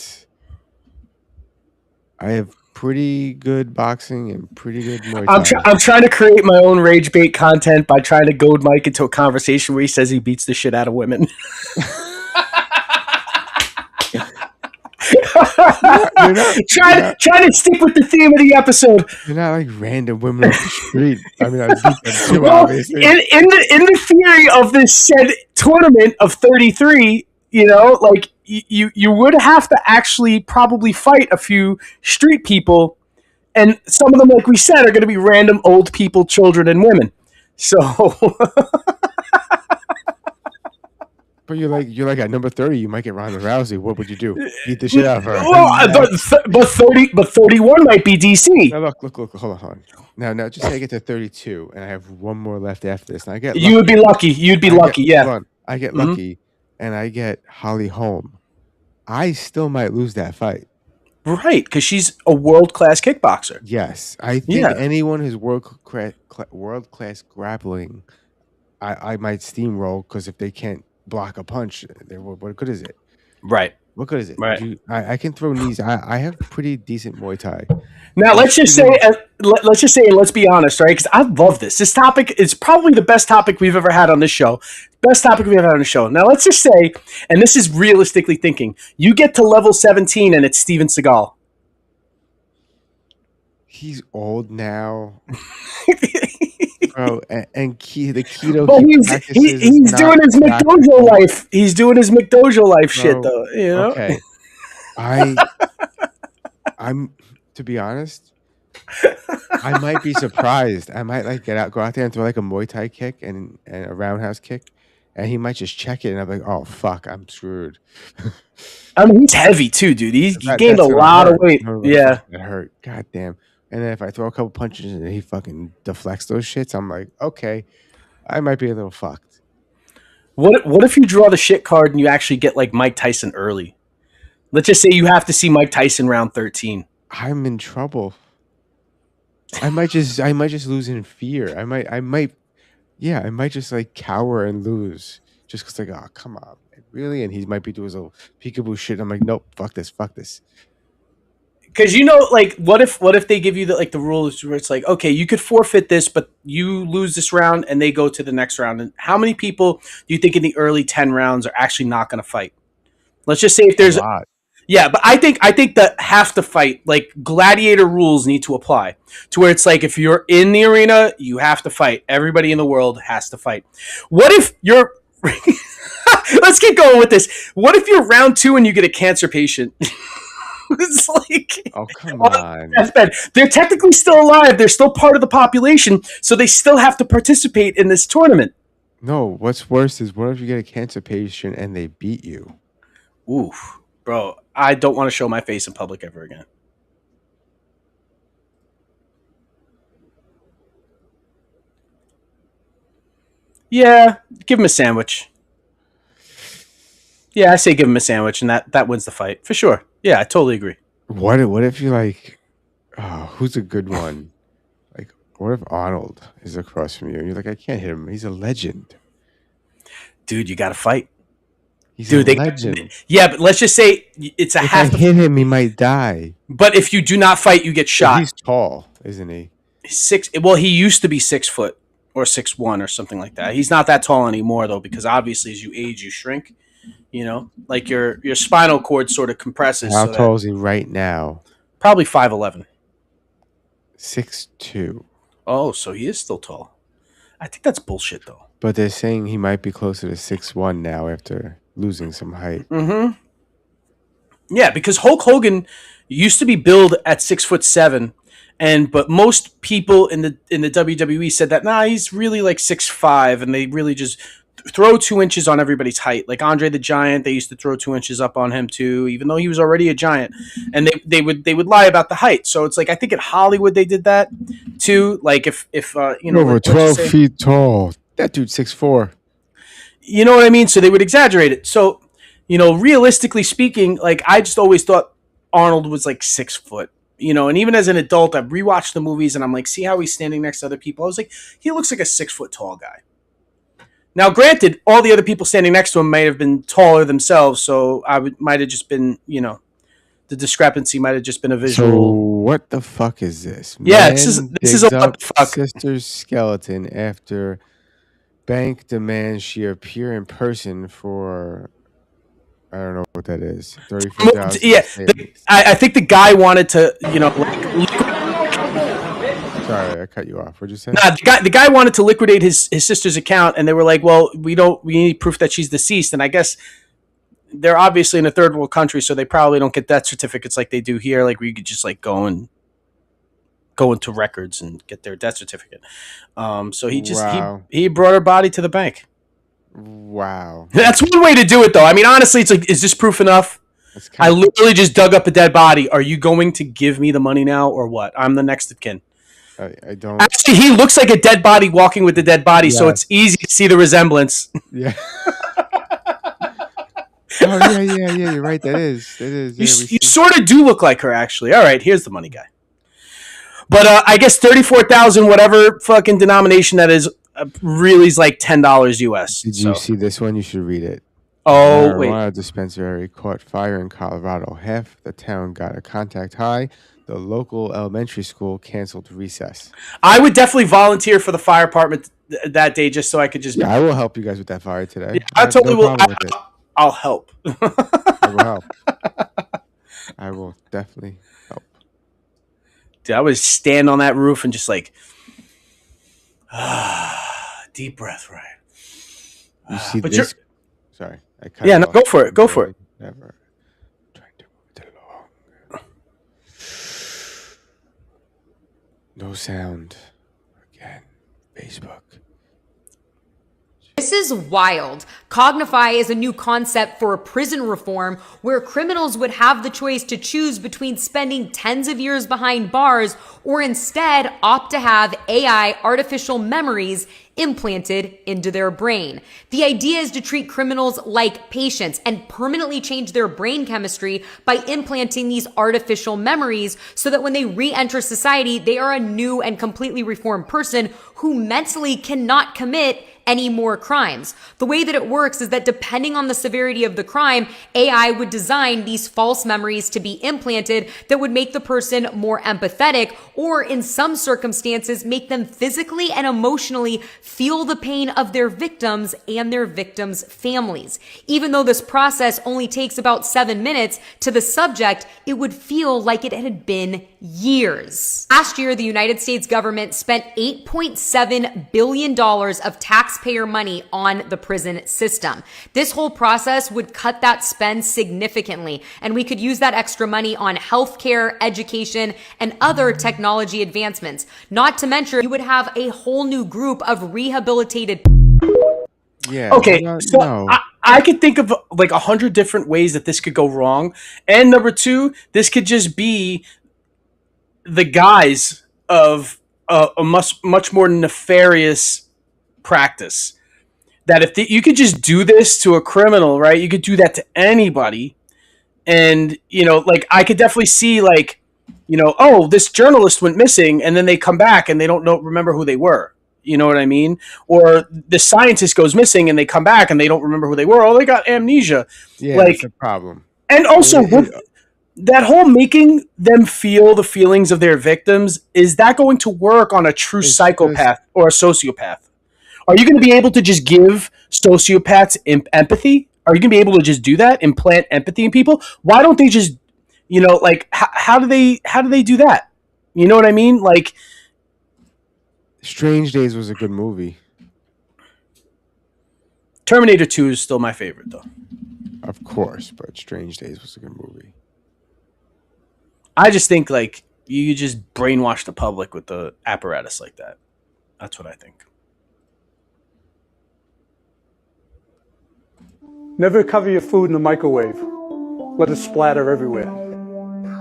have pretty good boxing and pretty good Muay Thai. I'm trying to create my own rage bait content by trying to goad Mike into a conversation where he says he beats the shit out of women. Trying to stick with the theme of the episode. You're not like random women off the street. I mean, I beat them too, obviously. In the theory of this said tournament of 33, you know, like you would have to actually probably fight a few street people, and some of them, like we said, are going to be random old people, children, and women. So. But you're like at number 30, you might get Ronda Rousey. What would you do? Beat the shit out of her. Well, but 31 might be DC. Now look, hold on. Now just say I get to 32, and I have one more left after this. And I get you would be lucky. You'd be lucky, yeah. Hold on. I get lucky, and I get Holly Holm. I still might lose that fight. Right, because she's a world-class kickboxer. Yes. I think anyone who's world-class grappling, I might steamroll, because if they can't block a punch, what good is it? Right. What good is it? Right. I can throw knees. I have pretty decent Muay Thai. Now let's just say, and let's be honest, right? Because I love this. This topic is probably the best topic we've ever had on this show. Best topic we've ever had on the show. Now let's just say, and this is realistically thinking, you get to level 17 and it's Steven Seagal. He's old now. Bro, and the keto. But he's doing his McDojo life. He's doing his McDojo life shit, though. You know. Okay. To be honest, I might be surprised. I might like go out there and throw like a Muay Thai kick and a roundhouse kick, and he might just check it, and I'm like, oh fuck, I'm screwed. I mean, he's heavy too, dude. He gained a lot of weight. Yeah, it hurt. God damn. And then if I throw a couple punches and he fucking deflects those shits, I'm like, okay, I might be a little fucked. What if you draw the shit card and you actually get like Mike Tyson early? Let's just say you have to see Mike Tyson round 13. I'm in trouble. I might just lose in fear. I might just like cower and lose just because like, oh come on, man, really? And he might be doing his little peekaboo shit. I'm like, nope, fuck this. Because like, what if they give you the rules where it's like, okay, you could forfeit this, but you lose this round and they go to the next round. And how many people do you think in the early 10 rounds are actually not going to fight? Let's just say if there's a lot. Yeah, but I think that have to fight, like gladiator rules need to apply to where it's like if you're in the arena, you have to fight. Everybody in the world has to fight. What if you're let's keep going with this. What if you're round 2 and you get a cancer patient? It's like, oh come on, that's bad. They're technically still alive. They're still part of the population, so they still have to participate in this tournament. No, what's worse is what if you get a cancer patient and they beat you? Oof, bro, I don't want to show my face in public ever again. Yeah, give him a sandwich. Yeah, I say give him a sandwich, and that wins the fight for sure. Yeah, I totally agree. What if you like? Oh, who's a good one? Like, what if Arnold is across from you and you're like, I can't hit him. He's a legend, dude. You got to fight. He's a legend. Yeah, but let's just say it's a if half. I hit him, he might die. But if you do not fight, you get shot. But he's tall, isn't he? 6. Well, he used to be 6 foot or 6'1" or something like that. He's not that tall anymore though, because obviously as you age, you shrink. You know, like your spinal cord sort of compresses. How tall is he right now? Probably 5'11". 6'2". Oh, so he is still tall. I think that's bullshit though. But they're saying he might be closer to 6'1" now after losing some height. Mm-hmm. Yeah, because Hulk Hogan used to be billed at 6'7", but most people in the WWE said that he's really like 6'5", and they really just throw 2 inches on everybody's height. Like Andre the Giant, they used to throw 2 inches up on him too, even though he was already a giant. And they would lie about the height. So it's like I think at Hollywood they did that too. Like if over like, 12 feet tall, that dude's 6'4". You know what I mean? So they would exaggerate it. So realistically speaking, like I just always thought Arnold was like 6 foot. And even as an adult, I've rewatched the movies and I'm like, see how he's standing next to other people. I was like, he looks like a 6 foot tall guy. Now, granted, all the other people standing next to him might have been taller themselves, so might have just been, the discrepancy might have just been a visual. So what the fuck is this? Yeah, this is a what the fuck. Sister's skeleton after bank demands she appear in person for, I don't know what that is, 34,000. Yeah, I think the guy wanted to, Sorry, I cut you off. What'd you say? Nah, the guy wanted to liquidate his sister's account, and they were like, "Well, we need proof that she's deceased." And I guess they're obviously in a third world country, so they probably don't get death certificates like they do here, like where you could just like go into records and get their death certificate. So he just he brought her body to the bank. Wow, that's one way to do it, though. I mean, honestly, it's like, is this proof enough? I literally just dug up a dead body. Are you going to give me the money now, or what? I'm the next of kin. I don't. Actually, he looks like a dead body walking with the dead body, so it's easy to see the resemblance. Yeah. Oh yeah. You're right. That is. You sort of do look like her, actually. All right, here's the money guy. But I guess 34,000, whatever fucking denomination that is, really is like $10 US. Did you see this one? You should read it. Oh wait. Marijuana dispensary caught fire in Colorado. Half the town got a contact high. The local elementary school canceled recess. I would definitely volunteer for the fire department that day just so I could just... Yeah, I will help you guys with that fire today. Yeah, I totally will. I'll help. I will help. I will definitely help. Dude, I would stand on that roof and just like... deep breath, right? You see but this? Sorry. I no, go for it. Go for it. Never. Trying to move it along. No sound. Again. Facebook. This is wild. Cognify is a new concept for prison reform where criminals would have the choice to choose between spending tens of years behind bars or instead opt to have AI artificial memories implanted into their brain. The idea is to treat criminals like patients and permanently change their brain chemistry by implanting these artificial memories so that when they re-enter society, they are a new and completely reformed person who mentally cannot commit any more crimes. The way that it works is that depending on the severity of the crime, AI would design these false memories to be implanted that would make the person more empathetic, or in some circumstances, make them physically and emotionally feel the pain of their victims and their victims' families. Even though this process only takes about 7 minutes, to the subject, it would feel like it had been years. Last year, the United States government spent $8.7 billion of taxpayer money on the prison system. This whole process would cut that spend significantly, and we could use that extra money on healthcare, education, and other technology advancements. Not to mention, you would have a whole new group of rehabilitated. Yeah. Okay, so I could think of like 100 different ways that this could go wrong. And number two, this could just be the guise of a much more nefarious practice. That if you could just do this to a criminal, right? You could do that to anybody. And, like I could definitely see like, oh, this journalist went missing and then they come back and they don't remember who they were. You know what I mean? Or the scientist goes missing and they come back and they don't remember who they were. Oh, they got amnesia. Yeah, like, that's a problem. And also, that whole making them feel the feelings of their victims, is that going to work on a true psychopath or a sociopath? Are you going to be able to just give sociopaths empathy? Are you going to be able to just do that? Implant empathy in people? Why don't they just, like, how do they do that? You know what I mean? Like, Strange Days was a good movie. Terminator 2 is still my favorite, though. Of course, but Strange Days was a good movie. I just think, like, you just brainwash the public with the apparatus like that. That's what I think. Never cover your food in the microwave. Let it splatter everywhere.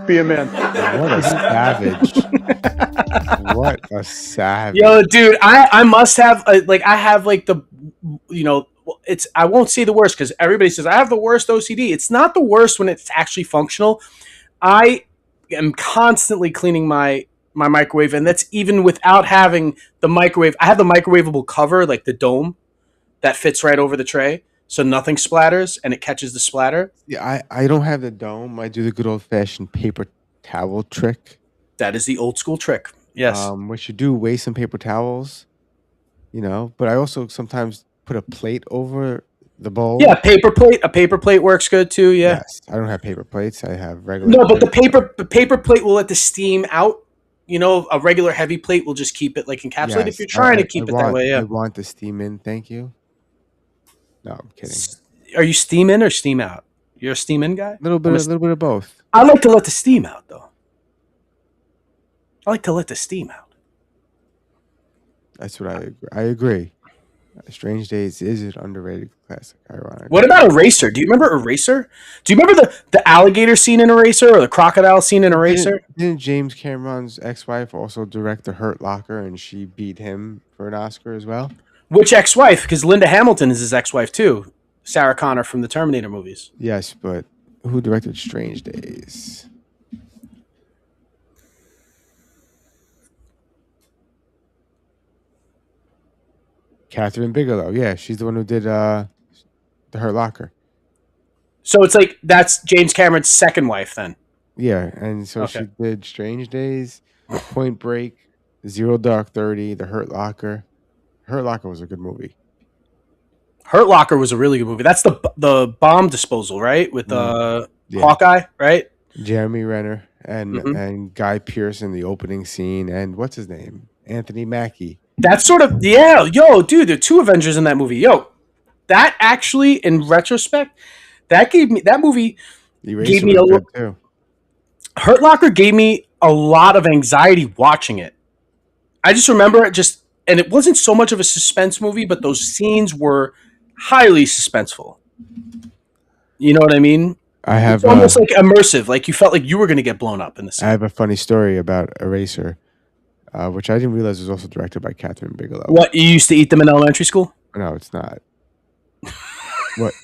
Be a man. What a savage. What a savage. Yo, dude, I must have, I have, like, the, I won't say the worst because everybody says I have the worst OCD. It's not the worst when it's actually functional. I am constantly cleaning my microwave, and that's even without having the microwave. I have the microwavable cover, like the dome, that fits right over the tray, so nothing splatters and it catches the splatter. Yeah, I don't have the dome. I do the good old-fashioned paper towel trick. That is the old school trick. Yes. What you do, waste some paper towels, but I also sometimes put a plate over the bowl. Yeah, a paper plate works good too. Yeah. Yes, I don't have paper plates. I have regular. No, but the paper plate will let the steam out. A regular heavy plate will just keep it like encapsulated. If you're trying to keep it that way, yeah. I want the steam in. Thank you. No, I'm kidding. Are you steam in or steam out? You're a steam in guy. A little bit of both. I like to let the steam out though. I like to let the steam out. That's what I agree. Strange Days is an underrated classic. Ironic. What about Eraser? Do you remember Eraser? Do you remember the alligator scene in Eraser or the crocodile scene in Eraser? Didn't James Cameron's ex-wife also direct The Hurt Locker, and she beat him for an Oscar as well? Which ex-wife? Because Linda Hamilton is his ex-wife too. Sarah Connor from the Terminator movies. Yes, but who directed Strange Days? Catherine Bigelow. Yeah, she's the one who did The Hurt Locker. So it's like that's James Cameron's second wife then. Yeah, and so she did Strange Days, Point Break, Zero Dark 30, The Hurt Locker. Hurt Locker was a good movie. Hurt Locker was a really good movie. That's the bomb disposal, right? With Hawkeye, right? Jeremy Renner and Guy Pearce in the opening scene, and what's his name? Anthony Mackie. That's sort of yo, dude. There are two Avengers in that movie. Yo, that actually, in retrospect, that movie gave me a little. Hurt Locker gave me a lot of anxiety watching it. I just remember it and it wasn't so much of a suspense movie, but those scenes were highly suspenseful. You know what I mean? It's almost like immersive. Like you felt like you were going to get blown up in the scene. I have a funny story about Eraser, which I didn't realize was also directed by Catherine Bigelow. What, you used to eat them in elementary school? No, it's not. What?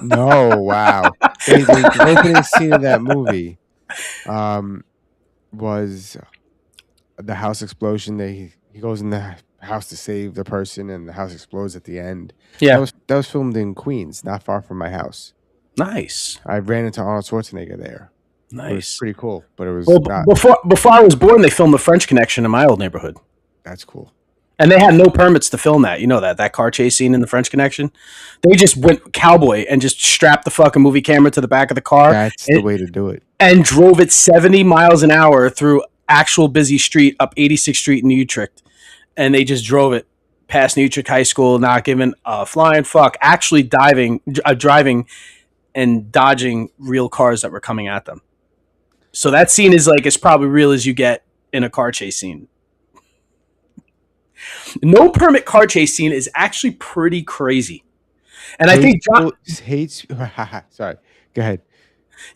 No, wow. The opening scene of that movie was the house explosion. He goes in the house to save the person, and the house explodes at the end. Yeah. That was filmed in Queens, not far from my house. Nice. I ran into Arnold Schwarzenegger there. Nice. It was pretty cool, but it was not. Before I was born, they filmed The French Connection in my old neighborhood. That's cool. And they had no permits to film that. You know that car chase scene in The French Connection? They just went cowboy and just strapped the fucking movie camera to the back of the car. That's the way to do it. And drove it 70 miles an hour through actual busy street up 86th Street in Utrecht. And they just drove it past Utrecht High School, not giving a flying fuck, actually driving and dodging real cars that were coming at them. So that scene is like as probably real as you get in a car chase scene. No permit car chase scene is actually pretty crazy. And I think John hates. Sorry, go ahead.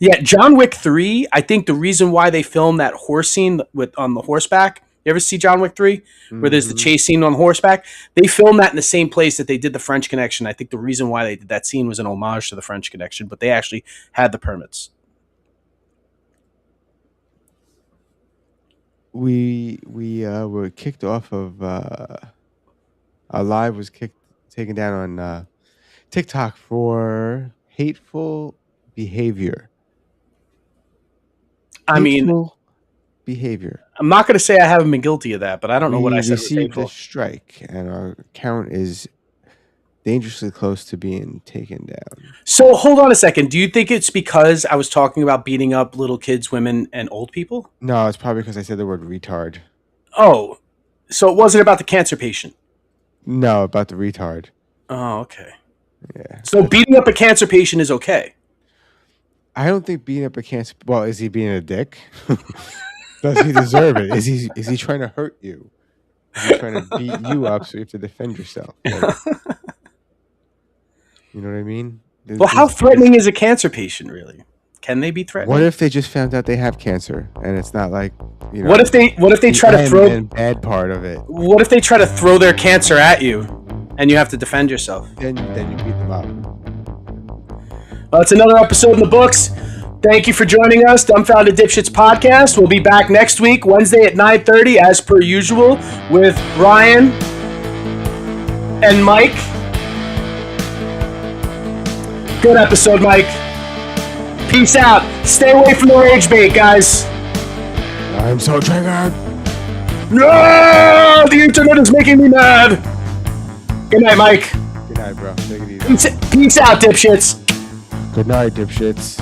Yeah, John Wick 3. I think the reason why they filmed that horse scene on the horseback. You ever see John Wick 3, where there's the chase scene on horseback? They filmed that in the same place that they did the French Connection. I think the reason why they did that scene was an homage to the French Connection, but they actually had the permits. We were kicked off of our live was taken down on TikTok for hateful behavior. Hateful behavior. I'm not going to say I haven't been guilty of that, but I don't know what I said. We received a strike, and our account is dangerously close to being taken down. So hold on a second. Do you think it's because I was talking about beating up little kids, women, and old people? No, it's probably because I said the word retard. Oh, so it wasn't about the cancer patient? No, about the retard. Oh, okay. Yeah. So beating up a cancer patient is okay? I don't think beating up a cancer... Well, is he being a dick? Does he deserve it? Is he trying to hurt you? Is he trying to beat you up so you have to defend yourself? Like, you know what I mean? Well, how threatening is a cancer patient, really? Can they be threatening? What if they just found out they have cancer and it's not like, you know? What if they try to throw the bad part of it? What if they try to throw their cancer at you and you have to defend yourself? Then you beat them up. Well, it's another episode in the books. Thank you for joining us, Dumbfounded Dipshits Podcast. We'll be back next week, Wednesday at 9:30, as per usual, with Ryan and Mike. Good episode, Mike. Peace out. Stay away from the rage bait, guys. I'm so triggered. No! The internet is making me mad. Good night, Mike. Good night, bro. Take it easy. Peace out, dipshits. Good night, dipshits.